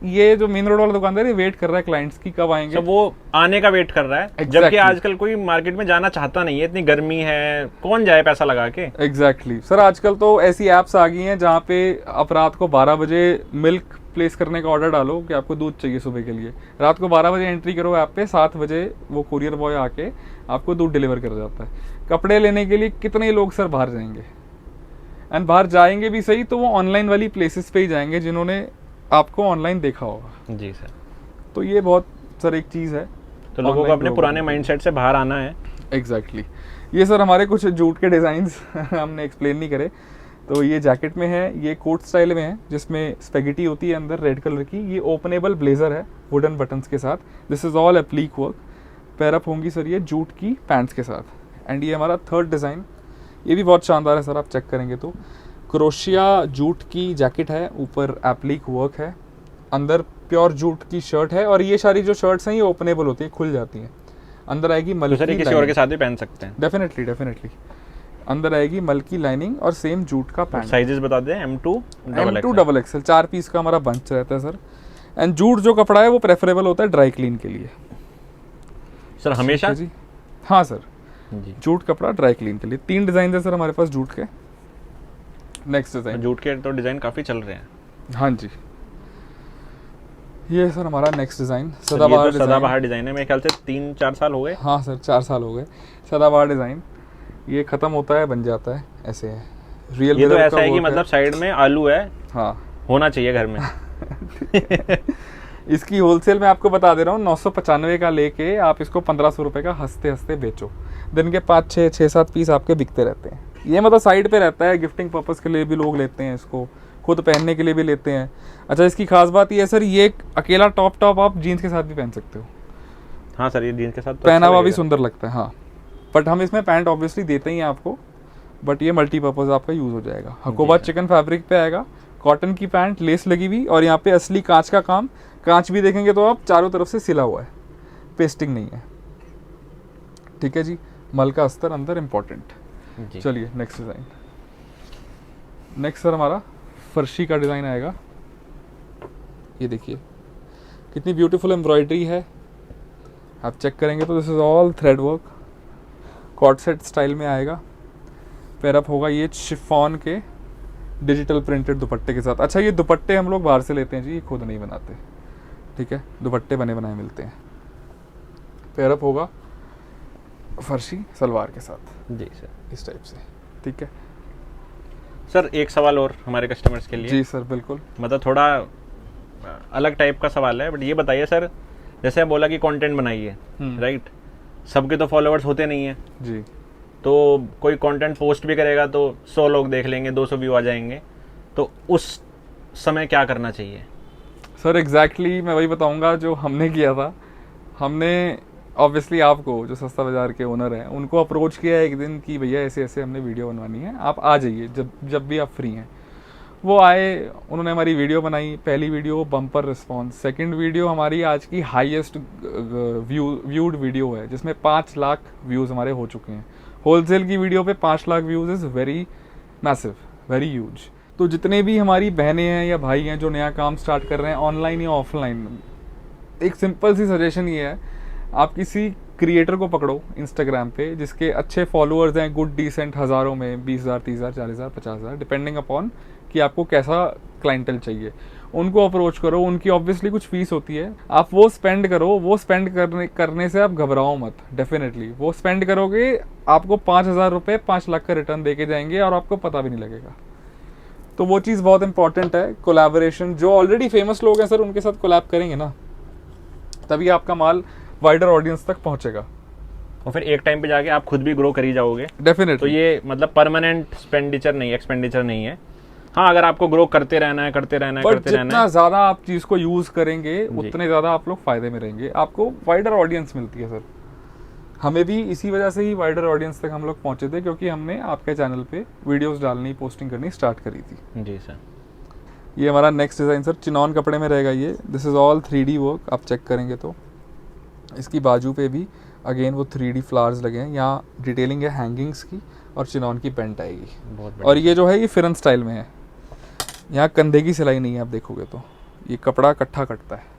ये जो मेन रोड वाला दुकानदार है वेट कर रहा है क्लाइंट्स की कब आएंगे, तो वो आने का वेट कर रहा है। Exactly. जबकि आजकल कोई मार्केट में जाना चाहता नहीं है, इतनी गर्मी है, कौन जाए पैसा लगा के। Exactly sir. आजकल तो ऐसी ऐप्स आ गई हैं जहाँ पे आप रात को 12 बजे मिल्क प्लेस करने का ऑर्डर डालो कि आपको दूध चाहिए सुबह के लिए, रात को 12 बजे एंट्री करो ऐप पे, 7 बजे वो कुरियर बॉय आके आपको दूध डिलीवर कर जाता है। कपड़े लेने के लिए कितने लोग सर बाहर जाएंगे, एंड बाहर जाएंगे भी सही तो वो ऑनलाइन वाली प्लेसेस पे ही जाएंगे जिन्होंने आपको ऑनलाइन देखा होगा। जी सर। तो ये बहुत सर एक चीज़ है, तो लोगों को अपने पुराने माइंडसेट से बाहर आना है। एग्जैक्टली। ये सर हमारे कुछ जूट के डिज़ाइंस हमने एक्सप्लेन नहीं करे। तो ये जैकेट में है, ये कोट स्टाइल में है जिसमें स्पेगेटी होती है अंदर रेड कलर की। ये ओपनेबल ब्लेजर है वुडन बटन्स के साथ। This is all एप्लीक work. Pair up होंगी सर ये जूट की पैंट्स के साथ। एंड ये हमारा थर्ड डिज़ाइन, ये भी बहुत शानदार है सर, आप चेक करेंगे तो क्रोशिया जूट की जैकेट है, ऊपर एप्लीक वर्क है, अंदर प्योर जूट की शर्ट है। और ये सारी जो शर्ट्स हैं ये ओपनेबल होती है, खुल जाती हैं। अंदर आएगी मल की, किसी और के साथ भी पहन सकते हैं। डेफिनेटली अंदर आएगी मल की लाइनिंग और सेम जूट का पैंट। साइजेस बता दें, M2 डबल एक्सएल, 4 पीस का हमारा बंच रहता है सर। एंड जूट जो कपड़ा है वो प्रेफरेबल होता है ड्राई क्लीन के लिए सर हमेशा जी। हाँ सर जी। जूट कपड़ा ड्राई क्लीन के लिए। 3 डिज़ाइन है सर हमारे पास जूट के। नेक्स्ट डिज़ाइन, जूट के तो डिज़ाइन काफ़ी चल रहे हैं। हाँ जी, ये सर हमारा नेक्स्ट डिज़ाइन सदाबहार डिज़ाइन है। मेरे ख्याल से 3-4 साल हो गए। हाँ सर 4 साल हो गए। सदाबहार डिज़ाइन, ये ख़त्म होता है बन जाता है, ऐसे है। रियल ये तो ऐसा है कि मतलब साइड में आलू है, हाँ होना चाहिए घर में। इसकी होलसेल में आपको बता दे रहा हूँ 995 का लेके आप इसको 1500 रुपये का हंसते हंसते बेचो। दिन के 5-6-7 पीस आपके बिकते रहते हैं। ये मतलब साइड पे रहता है, गिफ्टिंग पर्पज़ के लिए भी लोग लेते हैं इसको, खुद पहनने के लिए भी लेते हैं। अच्छा इसकी खास बात ये है सर, ये अकेला टॉप आप जीन्स के साथ भी पहन सकते हो। हाँ सर, ये जीन्स के साथ तो पहना हुआ भी सुंदर लगता है। हाँ बट हम इसमें पैंट ऑब्वियसली देते ही हैं आपको, बट ये मल्टीपर्पज़ आपका यूज़ हो जाएगा। हकोबा चिकन फैब्रिक पे आएगा, कॉटन की पैंट, लेस लगी हुई, और यहाँ पे असली कांच का काम। कांच भी देखेंगे तो आप चारों तरफ से सिला हुआ है, पेस्टिंग नहीं है। ठीक है जी, मल का अस्तर अंदर इम्पॉर्टेंट। चलिए नेक्स्ट डिज़ाइन। नेक्स्ट सर हमारा फर्शी का डिज़ाइन आएगा। ये देखिए कितनी ब्यूटीफुल एम्ब्रॉयडरी है, आप चेक करेंगे तो this is all thread work, cord set style में आएगा। पैरअप होगा ये शिफॉन के डिजिटल प्रिंटेड दुपट्टे के साथ। अच्छा ये दुपट्टे हम लोग बाहर से लेते हैं जी, ये खुद नहीं बनाते। ठीक है, दुपट्टे बने बनाए मिलते हैं। पैरअप होगा फर्शी सलवार के साथ जी सर, इस टाइप से। ठीक है सर, एक सवाल और हमारे कस्टमर्स के लिए। जी सर बिल्कुल। मतलब थोड़ा अलग टाइप का सवाल है, बट ये बताइए सर, जैसे आप बोला कि कंटेंट बनाइए, राइट, सबके तो फॉलोअर्स होते नहीं है जी। तो कोई कंटेंट पोस्ट भी करेगा तो 100 लोग देख लेंगे, 200 व्यू आ जाएंगे, तो उस समय क्या करना चाहिए? सर एग्जैक्टली मैं वही बताऊंगा जो हमने किया था। हमने ऑब्वियसली आपको जो सस्ता बाज़ार के ओनर हैं उनको अप्रोच किया एक दिन कि भैया ऐसे ऐसे हमने वीडियो बनवानी है, आप आ जाइए जब भी आप फ्री हैं। वो आए, उन्होंने हमारी वीडियो बनाई। पहली video bumper response, second video हमारी आज की हाईएस्ट व्यूड वीडियो है जिसमें 5 लाख व्यूज़ हमारे हो चुके हैं। होलसेल की वीडियो पे 5 lakh views is very massive, very huge. तो जितने भी हमारी बहनें हैं या भाई हैं जो नया काम स्टार्ट कर रहे हैं ऑनलाइन या ऑफलाइन, एक सिंपल सी सजेशन ये है, आप किसी क्रिएटर को पकड़ो इंस्टाग्राम पे जिसके अच्छे फॉलोअर्स हैं, गुड डिसेंट, हज़ारों में 20,000, 30,000, 40,000, 50,000 डिपेंडिंग अपॉन कि आपको कैसा क्लाइंटल चाहिए। उनको अप्रोच करो, उनकी ऑब्वियसली कुछ फीस होती है, आप वो स्पेंड करो। वो स्पेंड करने से आप घबराओ मत, डेफिनेटली वो स्पेंड करोगे, आपको 5,000 रुपये 5 लाख का रिटर्न दे के जाएंगे और आपको पता भी नहीं लगेगा। तो वो चीज़ बहुत इंपॉर्टेंट है। कोलैबोरेशन, जो ऑलरेडी फेमस लोग हैं सर उनके साथ कोलैब करेंगे ना, तभी आपका माल वाइडर ऑडियंस तक पहुंचेगा और फिर एक टाइम पे जाके आप खुद भी ग्रो कर ही जाओगे। डेफिनेटली। तो ये मतलब परमानेंट एक्सपेंडिचर नहीं है। हाँ, अगर आपको ग्रो करते रहना है जितना ज़्यादा आप चीज़ को यूज़ करेंगे उतने ज़्यादा आप लोग फायदे में रहेंगे, आपको वाइडर ऑडियंस मिलती है सर। हमें भी इसी वजह से ही वाइडर ऑडियंस तक हम लोग पहुंचे थे, क्योंकि हमने आपके चैनल पे वीडियोस डालनी, पोस्टिंग करनी स्टार्ट करी थी। जी सर। ये हमारा नेक्स्ट डिज़ाइन सर चिनॉन कपड़े में रहेगा ये। This is all 3D work, आप चेक करेंगे तो इसकी बाजू पे भी अगेन वो 3D फ्लावर्स लगे हैं। यहाँ डिटेलिंग है हैंगिंग्स की और चिनॉन की पेंट आएगी। और ये जो है ये फिरन स्टाइल में है, यहाँ कंधे की सिलाई नहीं है, आप देखोगे तो ये कपड़ा कट्ठा कटता है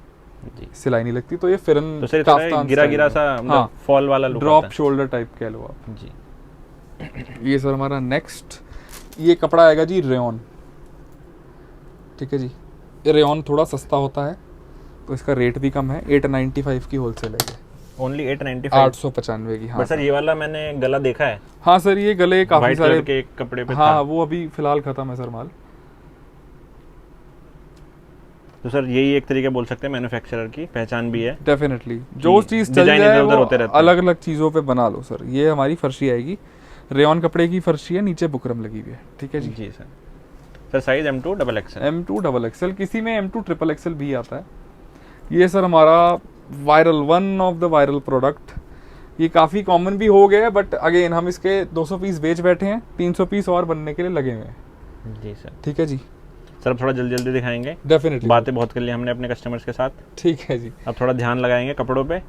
जी, सिलाई नहीं लगती। तो ये फिरन तो सर थोड़ा गिरा सा हाँ, फॉल वाला लुक ड्रॉप शोल्डर टाइप कह लो आप जी। ये सर हमारा नेक्स्ट ये कपड़ा आएगा जी रेयॉन। ठीक है जी, ये रेयॉन थोड़ा सस्ता होता है तो इसका रेट भी कम है। 895 की होलसेल है ये। ओनली 895? 895 की। हाँ बट सर ये वाला मैंने गला देखा है। हाँ सर, ये गले काफी सारे के एक कपड़े पे हाँ था। वो अभी फिलहाल खत्म है सर माल। तो सर यही एक तरीके बोल सकते हैं मैन्युफैक्चरर की पहचान भी है। डेफिनेटली, जो चीज़ चल जाए वो होते रहते हैं। अलग अलग चीज़ों पे बना लो सर। ये हमारी फर्शी आएगी, रेयॉन कपड़े की फर्शी है, नीचे बुकरम लगी हुई है। ठीक है जी। जी sir. Sir size M2 XXL। M2 XXL, किसी में M2 XXL भी आता है। ये सर हमारा viral, one of the viral product. ये काफ़ी कॉमन भी हो गया है, बट अगेन हम इसके 200 पीस बेच बैठे हैं, 300 पीस और बनने के लिए लगे हुए हैं। जी सर। ठीक है जी। सर अब थोड़ा जल्दी जल्दी दिखाएंगे। डेफिनेटली, बातें बहुत कर ली हमने अपने कस्टमर्स के साथ। ठीक है जी। अब थोड़ा ध्यान लगाएंगे कपड़ों पे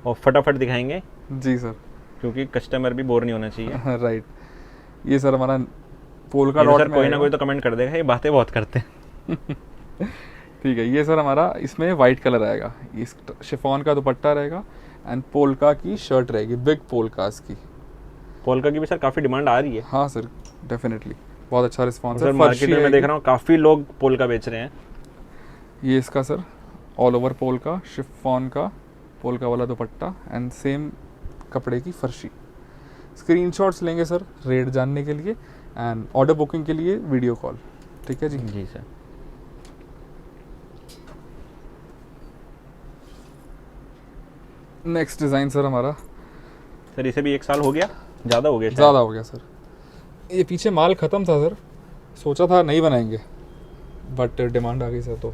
और फटाफट दिखाएंगे जी सर, क्योंकि कस्टमर भी बोर नहीं होना चाहिए। राइट। ये सर हमारा पोल्का ये तो डॉट सर में कोई ना आएगा। कोई तो कमेंट कर देगा, ये बातें बहुत करते हैं। ठीक है, ये सर हमारा इसमें वाइट कलर आएगा, इस शिफॉन का दुपट्टा रहेगा एंड पोल्का की शर्ट रहेगी, बिग पोल्कास की। पोल्का की भी सर काफ़ी डिमांड आ रही है। हाँ सर, डेफिनेटली बहुत अच्छा रिस्पॉन्स सर है। मार्केट में मैं देख रहा हूँ काफ़ी लोग पोल्का बेच रहे हैं। ये इसका sir all over polka, chiffon का पोल्का वाला दुपट्टा एंड सेम कपड़े की फर्शी। स्क्रीनशॉट्स लेंगे सर रेट जानने के लिए एंड ऑर्डर बुकिंग के लिए वीडियो कॉल। ठीक है जी। जी सर। नेक्स्ट डिज़ाइन सर हमारा, सर इसे भी 1 साल हो गया, ज़्यादा हो गया शायद। ज़्यादा हो गया सर। ये पीछे माल ख़त्म था सर, सोचा था नहीं बनाएंगे बट डिमांड आ गई सर, तो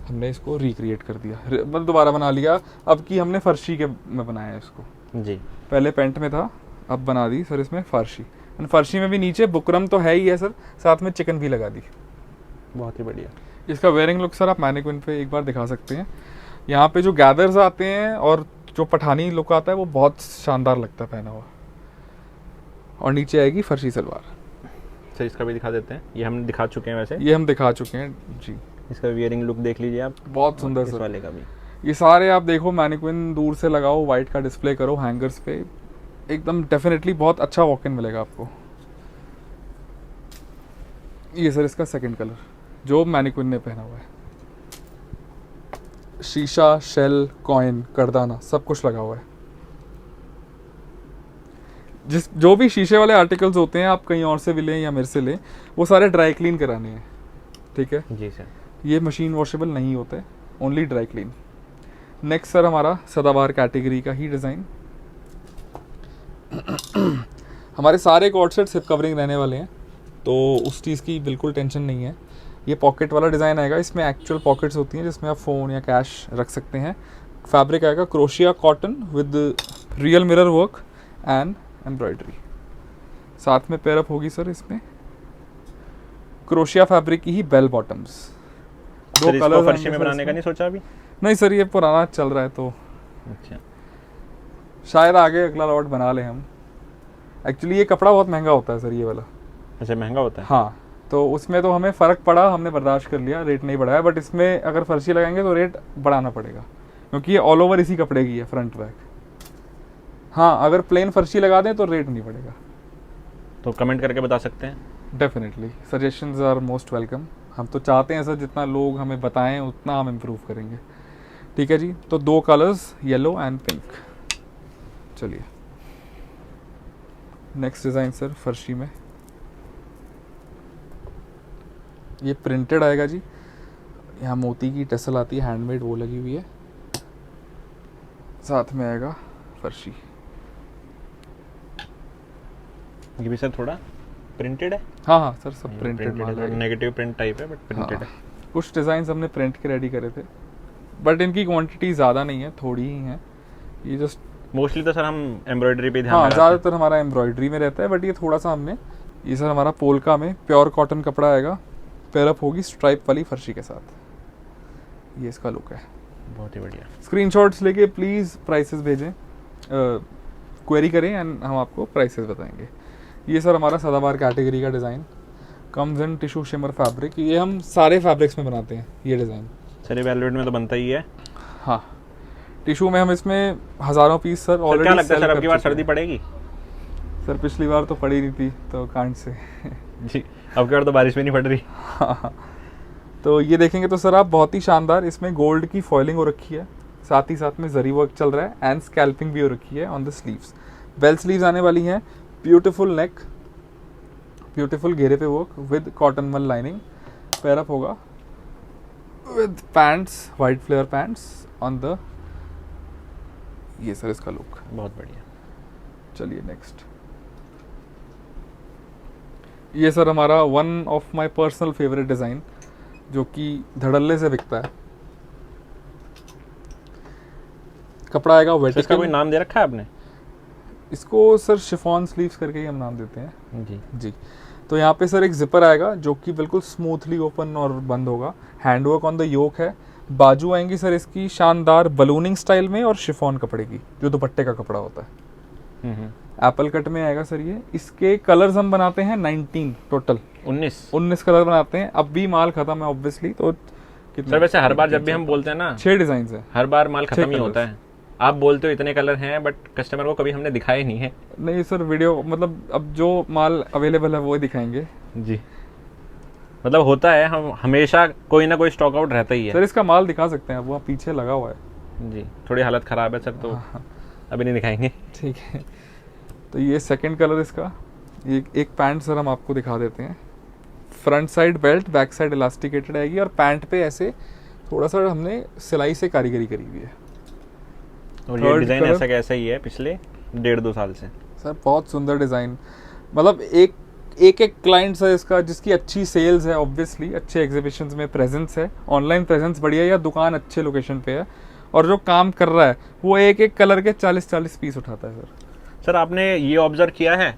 हमने इसको रिक्रिएट कर दिया, मतलब दोबारा बना लिया। अब की हमने फर्शी के में बनाया है इसको। जी। पहले पेंट में था, अब बना दी सर इसमें फर्शी। एंड फर्शी में भी नीचे बुकरम तो है ही है सर, साथ में चिकन भी लगा दी। बहुत ही बढ़िया। इसका वेयरिंग लुक सर आप मैनिक्विन पे एक बार दिखा सकते हैं। यहाँ पे जो गैदर्स आते हैं और जो पठानी लुक आता है वो बहुत शानदार लगता है पहना हुआ। और नीचे आएगी फर्शी सलवार। सर इसका भी दिखा देते हैं, ये हम दिखा चुके हैं वैसे। ये हम दिखा चुके हैं जी। इसका वियरिंग लुक देख लीजिए आप, बहुत सुंदर इस सर। वाले का भी। ये सारे आप देखो मैनिक्विन दूर से लगाओ, वाइट का डिस्प्ले करो हैंगर्स पे, एकदम डेफिनेटली बहुत अच्छा वॉक इन मिलेगा आपको। ये सर इसका सेकंड कलर जो मैनिक्विन ने पहना हुआ है। शीशा, शेल, कॉइन, करदाना सब कुछ लगा हुआ है। जो भी शीशे वाले आर्टिकल्स होते हैं आप कहीं और से भी लें या मेरे से लें, वो सारे ड्राई क्लीन कराने हैं। ठीक है जी सर। ये मशीन वॉशेबल नहीं होते, only dry clean. Next sir हमारा सदाबहार कैटेगरी का ही डिज़ाइन। हमारे सारे कॉर्ड सेट सिप कवरिंग रहने वाले हैं, तो उस चीज़ की बिल्कुल टेंशन नहीं है। ये पॉकेट वाला डिज़ाइन आएगा, इसमें एक्चुअल पॉकेट्स होती हैं जिसमें आप फ़ोन या कैश रख सकते हैं। फैब्रिक आएगा crochet cotton with real mirror work and embroidery. साथ में पेयरअप होगी सर इसमें क्रोशिया फैब्रिक की ही बेल बॉटम्स। सर इसको फर्शी में बनाने का नहीं सोचा अभी? नहीं सर, ये पुराना चल रहा है तो अच्छा, शायद आगे अगला लॉट बना लें हम। एक्चुअली ये कपड़ा बहुत महंगा होता है सर, ये वाला। अच्छा, महंगा होता है? हाँ, तो उसमें तो हमें फ़र्क पड़ा, हमने बर्दाश्त कर लिया, रेट नहीं बढ़ाया। बट इसमें अगर फर्शी लगाएंगे तो रेट बढ़ाना पड़ेगा, क्योंकि ये ऑल ओवर इसी कपड़े की है, फ्रंट बैक। हाँ, अगर प्लेन फर्शी लगा दें तो रेट नहीं बढ़ेगा। तो कमेंट करके बता सकते हैं। Definitely, suggestions are most welcome. हम तो चाहते हैं सर जितना लोग हमें बताएं उतना हम इम्प्रूव करेंगे। ठीक है जी, तो 2 कलर्स येलो एंड पिंक। चलिए नेक्स्ट डिज़ाइन सर फर्शी में। ये प्रिंटेड आएगा जी, यहाँ मोती की टसल आती है, हैंडमेड वो लगी हुई है। साथ में आएगा फर्शी। ये भी सर थोड़ा प्रिंटेड है? हाँ हाँ सर, सब प्रिंटेड माल है। नेगेटिव प्रिंट टाइप है बट प्रिंटेड है। कुछ डिज़ाइंस हमने प्रिंट के रेडी करे थे, बट इनकी क्वांटिटी ज़्यादा नहीं है, थोड़ी ही है। ये जस्ट मोस्टली तो सर हम एम्ब्रॉयडरी पे ध्यान हाँ, लगाते हैं। ज़्यादातर हमारा एम्ब्रॉयडरी में रहता है, बट ये थोड़ा सा हमने, ये सर हमारा पोल्का में प्योर कॉटन कपड़ा आएगा, पेयरअप होगी स्ट्राइप वाली फर्शी के साथ। ये इसका लुक है। बहुत ही बढ़िया। स्क्रीनशॉट्स लेके प्लीज़ प्राइसेस भेजें, क्वेरी करें एंड हम आपको प्राइसेस बताएंगे। ये सर हमारा सदाबहार कैटेगरी का design, comes in tissue shimmer fabric. ये हम सारे फैब्रिक्स में बनाते हैं ये डिज़ाइन। सर ये वेलवेट में तो बनता ही है। हाँ, टिश्यू में हम इसमें हज़ारों पीस सर ऑलरेडी। क्या लगता है सर, अब की बार सर्दी पड़ेगी? सर पिछली बार तो पड़ी नहीं थी, तो कांट से जी, अब की बार तो बारिश भी नहीं पड़ रही। हाँ, तो ये देखेंगे तो सर आप बहुत ही शानदार, इसमें गोल्ड की फॉइलिंग हो रखी है, साथ ही साथ में जरी वर्क चल रहा है एंड स्कैल्पिंग भी हो रखी है on the sleeves. Bell sleeves आने वाली हैं, ब्यूटीफुल नेक, ब्यूटीफुल घेरे पे वर्क विद कॉटन मल लाइनिंग। पेयरअप होगा with pants, white flare pants on the. ये सर इसका लुक। बहुत बढ़िया। चलिए नेक्स्ट। ये सर हमारा one of my personal favourite design, जो कि धड़ल्ले से बिकता है। कपड़ा आएगा वेटिकन। इसका कोई नाम दे रखा है आपने? इसको सर शिफॉन स्लीव्स करके ही हम नाम देते हैं जी जी। तो यहाँ पे सर एक जिपर आएगा जो कि बिल्कुल स्मूथली ओपन और बंद होगा। हैंडवर्क ऑन द योक है। बाजू आएंगी सर इसकी शानदार बलूनिंग स्टाइल में और शिफॉन कपड़े की, जो दुपट्टे का कपड़ा होता है। एप्पल कट में आएगा सर ये। इसके कलर्स हम बनाते हैं 19 टोटल, 19 कलर बनाते हैं। अब भी माल खत्म है ऑब्वियसली, तो सर वैसे हर बार जब भी हम बोलते हैं ना 6 डिजाइन है, हर बार माल खत्म ही colours। होता है। आप बोलते हो इतने कलर हैं, बट कस्टमर को कभी हमने दिखाए नहीं है। नहीं सर, वीडियो मतलब अब जो माल अवेलेबल है वो ही दिखाएंगे जी। मतलब होता है, हम हमेशा कोई ना कोई स्टॉक आउट रहता ही है। सर इसका माल दिखा सकते हैं, वो पीछे लगा हुआ है जी। थोड़ी हालत ख़राब है सर, तो अभी नहीं दिखाएंगे। ठीक है। तो ये सेकंड कलर इसका। एक पैंट सर हम आपको दिखा देते हैं। Front side belt, back side elasticated आएगी और पैंट पे ऐसे थोड़ा सा हमने सिलाई से कारीगरी करी हुई है। और ये डिज़ाइन ऐसा कैसा ही है पिछले 1.5-2 साल से। सर बहुत सुंदर डिज़ाइन, मतलब एक क्लाइंट है इसका जिसकी अच्छी सेल्स है, ऑब्वियसली अच्छे एग्जीबिशंस में प्रेजेंस है, ऑनलाइन प्रेजेंस बढ़िया है, या दुकान अच्छे लोकेशन पे है, और जो काम कर रहा है वो एक कलर के 40-40 पीस उठाता है। सर आपने ये ऑब्जर्व किया है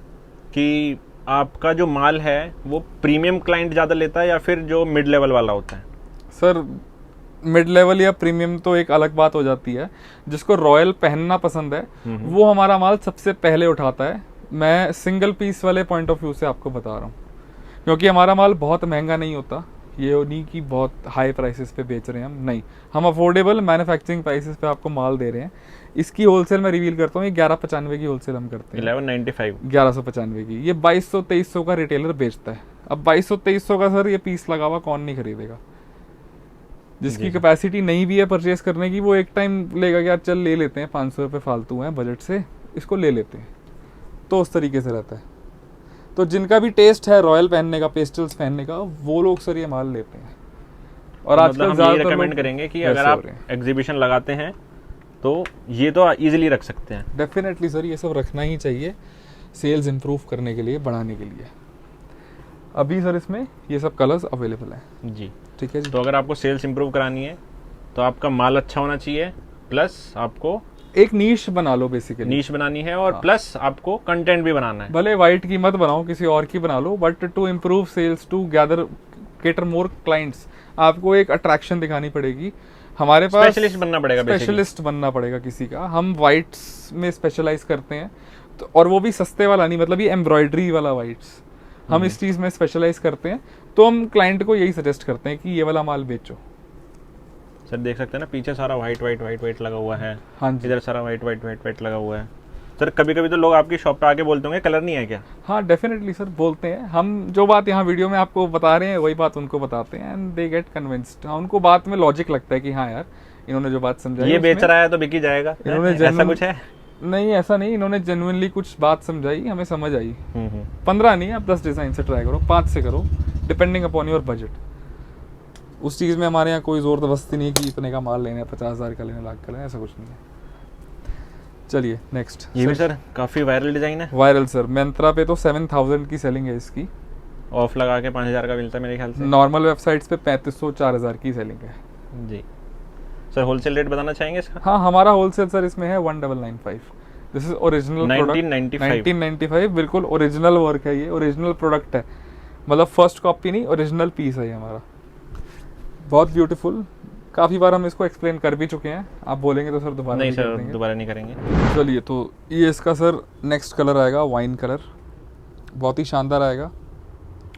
कि आपका जो माल है वो प्रीमियम क्लाइंट ज़्यादा लेता है या फिर जो मिड लेवल वाला होता है? सर मिड लेवल या प्रीमियम तो एक अलग बात हो जाती है। जिसको रॉयल पहनना पसंद है वो हमारा माल सबसे पहले उठाता है। मैं सिंगल पीस वाले पॉइंट ऑफ व्यू से आपको बता रहा हूँ, क्योंकि हमारा माल बहुत महंगा नहीं होता। ये नहीं कि बहुत हाई प्राइसेस पे बेच रहे हैं हम, नहीं, हम अफोर्डेबल मैन्युफैक्चरिंग प्राइसेस पे आपको माल दे रहे हैं। इसकी होलसेल में रिवील करता हूँ, ये 1195 की होलसेल हम करते हैं। 1195 की। ये 2200-2300 का रिटेलर बेचता है। अब 2200-2300 का सर ये पीस लगा हुआ कौन नहीं खरीदेगा? जिसकी कैपेसिटी नहीं भी है परचेस करने की, वो एक टाइम लेगा कि यार चल ले लेते हैं, 500 रुपये फालतू हैं बजट से, इसको ले लेते हैं। तो उस तरीके से रहता है। तो जिनका भी टेस्ट है रॉयल पहनने का, पेस्टल्स पहनने का, वो लोग सर ये माल लेते हैं। और तो आजकल मतलब हम ये रेकमेंड करेंगे कि अगर आप एग्जीबिशन लगाते हैं तो ये तो इजीली रख सकते हैं। डेफिनेटली सर, ये सब रखना ही चाहिए सेल्स इंप्रूव करने के लिए, बढ़ाने के लिए। अभी सर इसमें ये सब कलर्स अवेलेबल हैं। जी ठीक है जी। तो अगर आपको सेल्स इंप्रूव करानी है तो आपका माल अच्छा होना चाहिए, प्लस आपको एक नीश बना लो बेसिकली, नीश बनानी है, और प्लस आपको कंटेंट भी बनाना है। भले वाइट की मत बनाओ, किसी और की बना लो, but to improve sales, to gather cater more clients, आपको एक अट्रैक्शन दिखानी पड़ेगी। हमारे पास स्पेशलिस्ट बनना पड़ेगा, स्पेशलिस्ट बनना पड़ेगा किसी का। हम वाइट्स में स्पेशलाइज करते हैं, तो और वो भी सस्ते वाला नहीं, मतलब ये एम्ब्रॉयडरी वाला वाइट्स, हम इस चीज़ में स्पेशलाइज करते हैं। तो हम क्लाइंट को यही सजेस्ट करते हैं कि ये वाला माल बेचो। सर देख सकते हैं ना, पीछे सारा वाइट वाइट वाइट वाइट लगा हुआ है, हाँ जी। इधर सारा वाइट वाइट वाइट वाइट लगा हुआ है। सर कभी कभी तो लोग आपकी शॉप पे आके बोलते होंगे कलर नहीं है क्या? हाँ डेफिनेटली सर, बोलते हैं। हम जो बात यहाँ वीडियो में आपको बता रहे हैं वही बात उनको बताते हैं, एंड दे गेट कन्विंस्ड। हाँ, उनको बात में लॉजिक लगता है कि हाँ यार, इन्होंने जो बात समझाई, ये बेच रहा है तो बिक ही जाएगा, इन्होंने ऐसा कुछ है? नहीं, ऐसा नहीं, इन्होंने जेन्युइनली कुछ बात समझाई, हमें समझ आई। 15 नहीं, आप 10 डिज़ाइन से ट्राई करो, 5 से करो, डिपेंडिंग अपॉन योर बजट। उस चीज़ में हमारे यहाँ कोई ज़ोर जबरदस्ती नहीं है कि इतने का माल लेना है, 50,000 का लेना, लाख का लेना, ऐसा कुछ नहीं है। चलिए नेक्स्ट। ये भी सर काफ़ी वायरल डिज़ाइन है। वायरल सर, मिंत्रा पे तो 7,000 की सेलिंग है इसकी, ऑफ लगा के 5,000 का मिलता है मेरे ख्याल से। नॉर्मल वेबसाइट्स पे 3,500 4,000 की सेलिंग है जी। सर होलसेल रेट बताना चाहेंगे इसका? हाँ, हमारा होलसेल सर इसमें है 1995। दिस इज ओरिजिनल 1995, बिल्कुल ओरिजिनल वर्क है, ये ओरिजिनल प्रोडक्ट है, मतलब फर्स्ट कॉपी नहीं, ओरिजिनल पीस है ये हमारा। बहुत ब्यूटीफुल, काफ़ी बार हम इसको एक्सप्लेन कर भी चुके हैं, आप बोलेंगे तो सर दोबारा नहीं कर सर, देंगे। दोबारा नहीं करेंगे। चलिए, तो ये इसका सर नेक्स्ट कलर आएगा वाइन कलर, बहुत ही शानदार आएगा,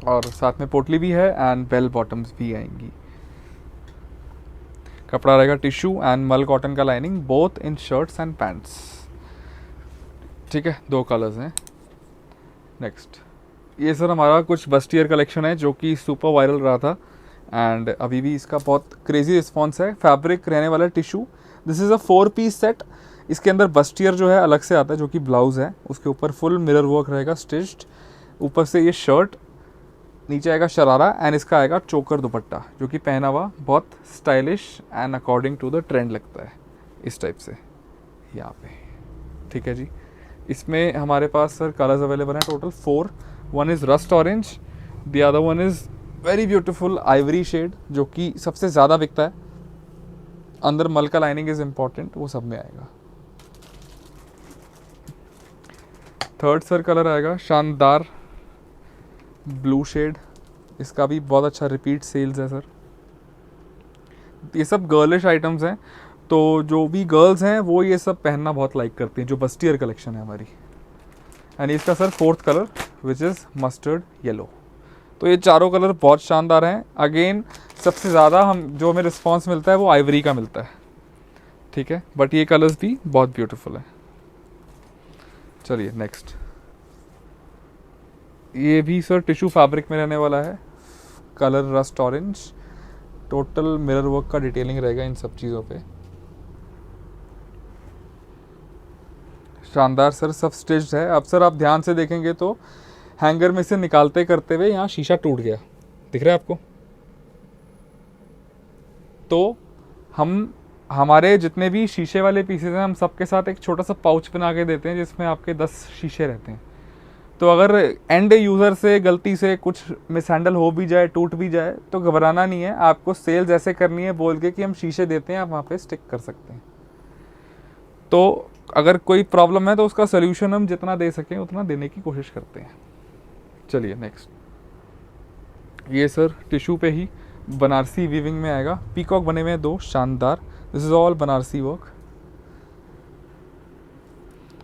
और साथ में पोटली भी है एंड बेल बॉटम्स भी आएंगी। कपड़ा रहेगा टिश्यू एंड मल कॉटन का lining, both in shirts and pants. ठीक है, 2 कलर्स हैं। नेक्स्ट, ये सर हमारा कुछ बस्टियर कलेक्शन है जो कि सुपर वायरल रहा था, एंड अभी भी इसका बहुत क्रेजी रिस्पॉन्स है। फैब्रिक रहने वाला tissue, this is a 4 piece set. इसके अंदर बस्टियर जो है अलग से आता है, जो कि ब्लाउज है, उसके ऊपर फुल मिरर वर्क रहेगा स्टिच्ड, ऊपर से ये शर्ट, नीचे आएगा शरारा, एंड इसका आएगा चोकर दुपट्टा, जो कि पहना हुआ बहुत stylish and according to the trend लगता है, इस टाइप से यहाँ पे। ठीक है जी, इसमें हमारे पास सर कलर्स अवेलेबल हैं total 4। One is rust orange, the other one is very beautiful ivory shade, जो कि सबसे ज़्यादा बिकता है। अंदर मल का लाइनिंग इज़ इम्पॉर्टेंट, वो सब में आएगा। थर्ड सर कलर आएगा शानदार ब्लू शेड, इसका भी बहुत अच्छा रिपीट सेल्स है सर। ये सब गर्लिश आइटम्स हैं, तो जो भी गर्ल्स हैं वो ये सब पहनना बहुत लाइक करती हैं, जो बस्टियर कलेक्शन है हमारी। एंड इसका sir 4th colour which is mustard yellow. तो ये चारों कलर बहुत शानदार हैं। अगेन सबसे ज़्यादा जो हमें रिस्पॉन्स मिलता है वो आइवरी का मिलता है, ठीक है, बट ये कलर्स भी बहुत ब्यूटीफुल है। चलिए नेक्स्ट, ये भी सर टिश्यू फैब्रिक में रहने वाला है, colour rust orange, total mirror work का डिटेलिंग रहेगा इन सब चीज़ों पे। शानदार सर, सब स्टिच्ड है। अब सर आप ध्यान से देखेंगे तो हैंगर में से निकालते करते हुए यहाँ शीशा टूट गया, दिख रहा है आपको? तो हमारे जितने भी शीशे वाले पीसेज हैं, हम सबके साथ एक छोटा सा पाउच बना के देते हैं जिसमें आपके 10 शीशे रहते हैं। तो अगर एंड यूज़र से गलती से कुछ मिसहैंडल हो भी जाए, टूट भी जाए, तो घबराना नहीं है, आपको सेल्स ऐसे करनी है बोल के कि हम शीशे देते हैं, आप वहाँ पे स्टिक कर सकते हैं। तो अगर कोई प्रॉब्लम है तो उसका सोल्यूशन हम जितना दे सकें उतना देने की कोशिश करते हैं। चलिए नेक्स्ट, ये सर टिश्यू पे ही बनारसी वीविंग में आएगा, पीकॉक बने हुए हैं 2 शानदार। This is all Banarasi work,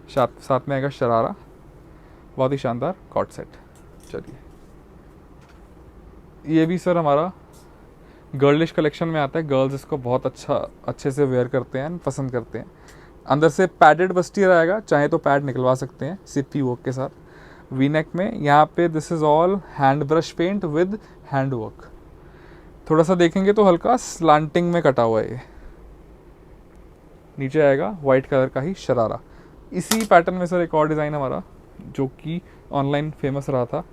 साथ में आएगा शरारा, बहुत ही शानदार कॉट सेट। चलिए, ये भी सर हमारा गर्लिश कलेक्शन में आता है, गर्ल्स इसको बहुत अच्छे से वेयर करते हैं, पसंद करते हैं। अंदर से पैडेड बस्टियर आएगा, चाहे तो पैड निकलवा सकते हैं सिप्पी वर्क के साथ। वी नेक में यहाँ पे this is all hand brush paint with hand work, थोड़ा सा देखेंगे तो हल्का स्लांटिंग में कटा हुआ है ये। नीचे आएगा वाइट कलर का ही शरारा। इसी पैटर्न में सर एक और डिज़ाइन हमारा जो कि ऑनलाइन फेमस रहा था,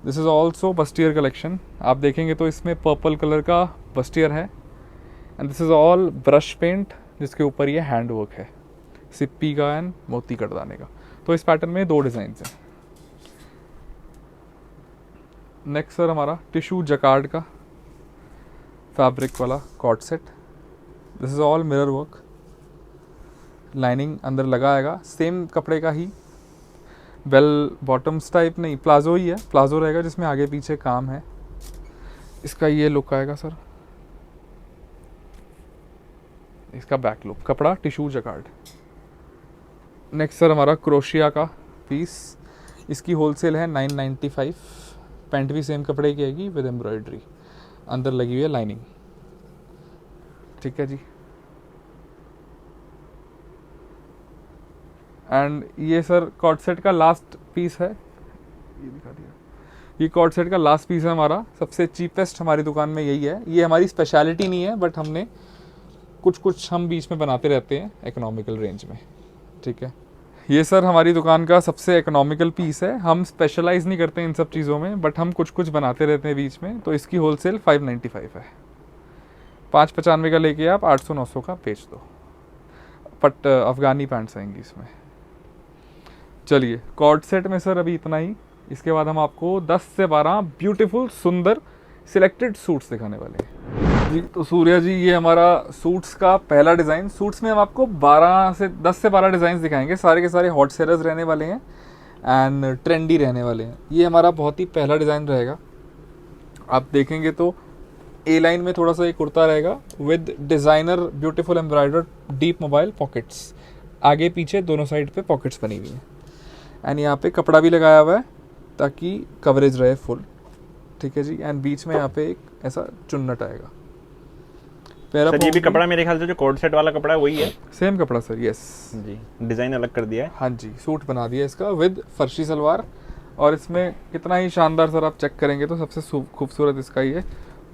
this is also bustier collection. आप देखेंगे तो इसमें पर्पल कलर का बस्टियर है, and this is all brush paint जिसके ऊपर ये हैंड वर्क है सिप्पी का एंड मोती कटदाने का। तो इस पैटर्न में 2 डिज़ाइन हैं। नेक्स्ट सर हमारा टिश्यू जकार्ड का फैब्रिक वाला cord set. This is all mirror work, lining अंदर लगा आएगा, सेम कपड़े का ही, बेल बॉटम्स टाइप नहीं, प्लाजो ही है, प्लाजो रहेगा जिसमें आगे पीछे काम है। इसका ये लुक आएगा सर, इसका बैक लुक, कपड़ा टिश्यू जकार्ड। नेक्स्ट सर हमारा क्रोशिया का पीस, इसकी होलसेल है 995, पैंट भी सेम कपड़े की आएगी विद एम्ब्रॉयडरी, अंदर लगी हुई है लाइनिंग। ठीक है जी। एंड ये सर कॉर्ड सेट का लास्ट पीस है, ये दिखा दिया, ये कॉर्ड सेट का लास्ट पीस है हमारा, सबसे चीपेस्ट हमारी दुकान में यही है। ये हमारी स्पेशलिटी नहीं है, बट हमने कुछ हम बीच में बनाते रहते हैं इकोनॉमिकल रेंज में। ठीक है, ये सर हमारी दुकान का सबसे इकोनॉमिकल पीस है। हम स्पेशलाइज नहीं करते इन सब चीज़ों में, बट हम कुछ बनाते रहते हैं बीच में। तो इसकी होलसेल 595 है, 595 का लेके आप 800-900 का बेच दो। बट अफगानी पैंट्स आएंगी इसमें। चलिए, कॉर्ड सेट में सर अभी इतना ही। इसके बाद हम आपको 10 से 12 ब्यूटीफुल सुंदर सिलेक्टेड सूट्स दिखाने वाले हैं जी। तो सूर्या जी, ये हमारा सूट्स का पहला डिज़ाइन। सूट्स में हम आपको 10 से 12 डिज़ाइन दिखाएंगे, सारे के सारे हॉट सेलर्स रहने वाले हैं एंड ट्रेंडी रहने वाले हैं। ये हमारा बहुत ही पहला डिज़ाइन रहेगा। आप देखेंगे तो ए लाइन में थोड़ा सा ये कुर्ता रहेगा with designer beautiful embroidered deep mobile pockets, आगे पीछे दोनों साइड पे पॉकेट्स बनी हुई हैं एंड यहाँ पे कपड़ा भी लगाया हुआ है ताकि कवरेज रहे फुल। ठीक है जी। एंड बीच में यहाँ पे एक ऐसा चुन्नट आएगा। सर ये भी कपड़ा मेरे ख्याल से जो कोड सेट वाला कपड़ा है वही है, सेम कपड़ा सर। यस जी, डिज़ाइन अलग कर दिया है। हाँ जी, सूट बना दिया इसका विद फर्शी सलवार। और इसमें कितना ही शानदार सर, आप चेक करेंगे तो सबसे खूबसूरत इसका ये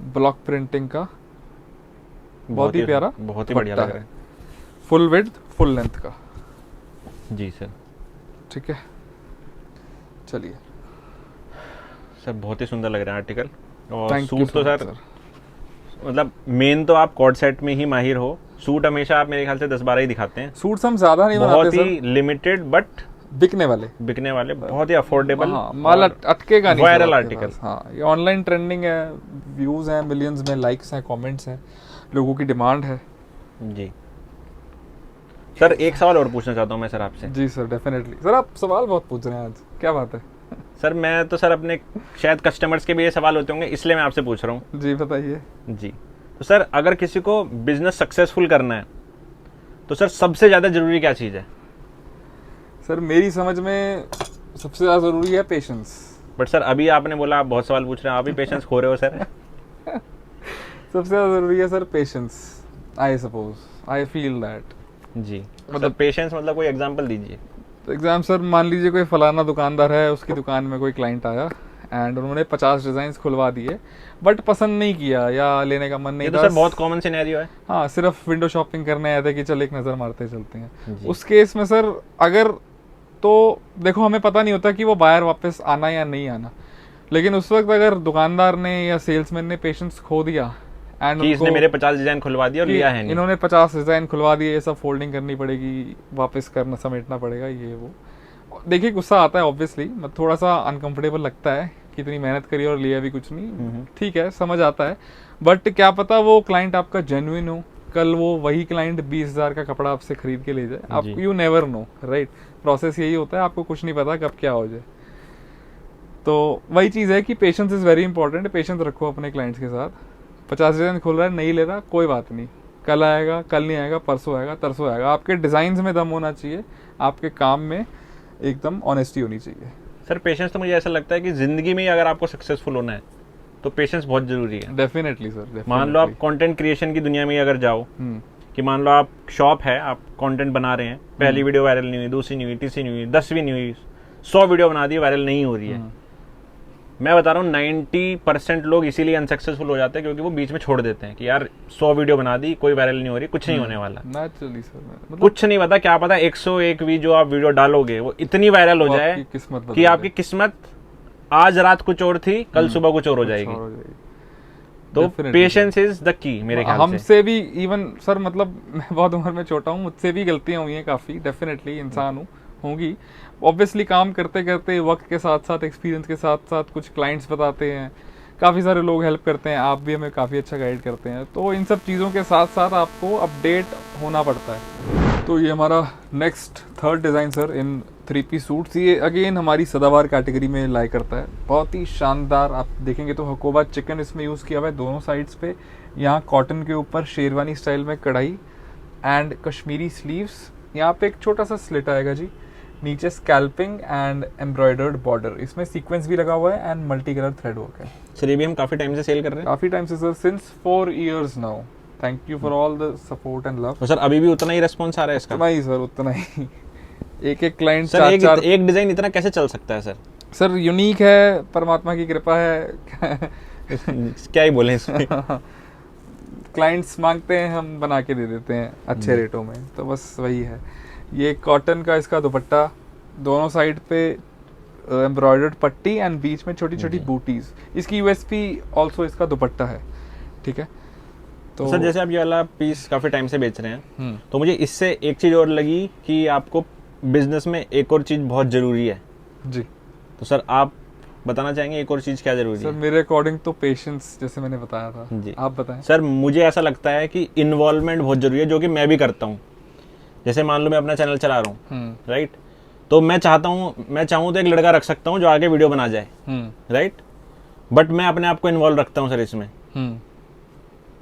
ब्लॉक प्रिंटिंग का, बहुत ही प्यारा, बहुत ही बढ़िया लग रहा है। फुल विड्थ फुल लेंथ का जी सर। ठीक है, चलिए सर बहुत ही सुंदर लग रहा है आर्टिकल। और Thank you सूट तो so much, सर मतलब मेन तो आप कॉर्ड सेट में ही माहिर हो, सूट हमेशा आप मेरे ख्याल से 10-12 ही दिखाते हैं। सूट्स हम ज्यादा नहीं बनाते बहुत सर, ही लिमिटेड बट बिकने वाले, बहुत ही अफोर्डेबल, हाँ, माल अटकेगा नहीं, वायरल आर्टिकल। हाँ, ये ऑनलाइन ट्रेंडिंग है, व्यूज हैं मिलियंस में, लाइक्स हैं, कमेंट्स हैं, लोगों की डिमांड है जी। सर एक सवाल और पूछना चाहता हूँ मैं सर आपसे। जी सर, डेफिनेटली सर, आप सवाल बहुत पूछ रहे हैं आज, क्या बात है। सर मैं तो सर अपने शायद कस्टमर्स के भी ये सवाल होते होंगे, इसलिए मैं आपसे पूछ रहा हूँ। जी बताइए। जी, तो सर अगर किसी को बिजनेस सक्सेसफुल करना है तो सर सबसे ज़्यादा ज़रूरी क्या चीज़ है? सर मेरी समझ में सबसे ज़्यादा ज़रूरी है पेशेंस। बट सर अभी आपने बोला आप बहुत सवाल पूछ रहे हैं, आप ही पेशेंस खो रहे हो सर। सबसे ज़्यादा ज़रूरी है sir patience, I suppose, I feel that. जी, मतलब पेशेंस मतलब कोई एग्जांपल दीजिए। तो एग्जाम सर, मान लीजिए कोई फलाना दुकानदार है, उसकी दुकान में कोई क्लाइंट आया एंड उन्होंने 50 डिज़ाइन खुलवा दिए, बट पसंद नहीं किया या लेने का मन नहीं था। ये तो सर बहुत कॉमन सिनेरियो है। हाँ, सिर्फ विंडो शॉपिंग करने आए थे कि चल एक नज़र मारते चलते हैं। उस केस में सर अगर, तो देखो हमें पता नहीं होता कि वो बायर वापस आना या नहीं आना, लेकिन उस वक्त अगर दुकानदार ने या सेल्समैन ने पेशेंस खो दिया एंड इसने मेरे 50 डिज़ाइन खुलवा दिया और लिया है नहीं, इन्होंने 50 डिज़ाइन खुलवा दिए, ये सब फोल्डिंग करनी पड़ेगी, वापस करना, समेटना पड़ेगा, ये वो, देखिए गुस्सा आता है ऑब्वियसली, मतलब थोड़ा सा अनकंफर्टेबल लगता है कि इतनी मेहनत करी और लिया भी कुछ नहीं। ठीक है, समझ आता है, बट क्या पता वो क्लाइंट आपका जेन्युइन हो, कल वो वही क्लाइंट 20,000 का कपड़ा आपसे खरीद के ले जाए, आप you never know, right. Process यही होता है, आपको कुछ नहीं पता कब क्या हो जाए। तो वही चीज़ है कि patience is very important. Patience रखो अपने क्लाइंट्स के साथ। 50 डिज़ाइन खुल रहा है, नहीं ले रहा, कोई बात नहीं, कल आएगा, कल नहीं आएगा, परसों आएगा, तरसों आएगा। आपके डिज़ाइंस में दम होना चाहिए, आपके काम में एकदम ऑनेस्टी होनी चाहिए। सर पेशेंस तो मुझे ऐसा लगता है कि ज़िंदगी में अगर आपको सक्सेसफुल होना है तो पेशेंस बहुत ज़रूरी है। Definitely sir. मान लो आप कंटेंट क्रिएशन की दुनिया में अगर जाओ, कि मान लो आप शॉप है, आप कंटेंट बना रहे हैं, पहली वीडियो वायरल नहीं हुई, दूसरी नहीं हुई, तीसरी नहीं हुई, 10वीं नहीं हुई, 100 वीडियो बना दी, वायरल नहीं हो रही है। मैं बता रहा हूँ 90% लोग इसीलिए अनसक्सेसफुल हो जाते हैं क्योंकि वो बीच में छोड़ देते हैं कि यार 100 वीडियो बना दी, कोई वायरल नहीं हो रही, कुछ नहीं होने वाला। नेचुरली सर, मतलब कुछ नहीं पता, क्या पता 101 वी जो आप वीडियो डालोगे वो इतनी वायरल हो जाए कि आपकी किस्मत आज रात कुछ और थी, कल सुबह कुछ और हो जाएगी। तो Definitely. Patience is the key मेरे ख्याल से। हमसे भी इवन सर, मतलब मैं बहुत उम्र में छोटा हूँ, मुझसे भी गलतियाँ हुई हैं काफ़ी, डेफिनेटली इंसान हूँ, होंगी ऑब्वियसली। काम करते करते वक्त के साथ साथ, एक्सपीरियंस के साथ साथ, कुछ क्लाइंट्स बताते हैं, काफ़ी सारे लोग हेल्प करते हैं, आप भी हमें काफ़ी अच्छा गाइड करते हैं, तो इन सब चीज़ों के साथ साथ आपको अपडेट होना पड़ता है। तो ये हमारा नेक्स्ट थर्ड डिज़ाइन सर इन 3 पीस सूट्स, ये अगेन हमारी सदाबहार कैटेगरी में लाई करता है, बहुत ही शानदार। आप देखेंगे तो हकोबा चिकन इसमें यूज़ किया हुआ है दोनों साइड्स पे, यहाँ कॉटन के ऊपर शेरवानी स्टाइल में कढ़ाई एंड कश्मीरी स्लीव्स, यहाँ पे एक छोटा सा स्लिट आएगा जी, नीचे स्कैल्पिंग एंड एम्ब्रॉयडर्ड बॉर्डर, इसमें सीक्वेंस भी लगा हुआ है and multi colour thread work है। सर ये भी हम काफी टाइम से सेल कर रहे हैं। काफ़ी टाइम से sir, since 4 years now. Thank you for all the support and love. तो सर अभी भी उतना ही रेस्पॉन्स आ रहा है इसका? उतना ही सर, उतना ही। एक एक क्लाइंट सर एक डिजाइन इतना कैसे चल सकता है सर? सर यूनिक है, परमात्मा की कृपा है। क्या ही बोले इसमें। क्लाइंट्स मांगते हैं, हम बना के दे देते हैं अच्छे रेटों में, तो बस वही है। ये कॉटन का इसका दुपट्टा, दोनों साइड पे एम्ब्रॉयडर्ड पट्टी एंड बीच में छोटी छोटी बूटीज, इसकी यूएसपी ऑल्सो इसका दुपट्टा है, ठीक है। तो सर जैसे आप ये वाला पीस काफी टाइम से बेच रहे हैं, तो मुझे इससे एक चीज और लगी कि आपको बिजनेस में एक और चीज बहुत जरूरी है जी। तो सर आप बताना चाहेंगे एक और चीज क्या जरूरी सर है? मेरे अकॉर्डिंग तो पेशेंस, जैसे मैंने बताया था जी। आप बताएं। सर मुझे ऐसा लगता है कि इन्वॉल्वमेंट बहुत जरूरी है, जो कि मैं भी करता हूँ। जैसे मान लो मैं अपना चैनल चला रहा हूँ, राइट, तो मैं चाहूँ तो एक लड़का रख सकता हूँ जो आगे वीडियो बना जाए, राइट, बट मैं अपने आप को इन्वॉल्व रखता हूँ सर इसमें।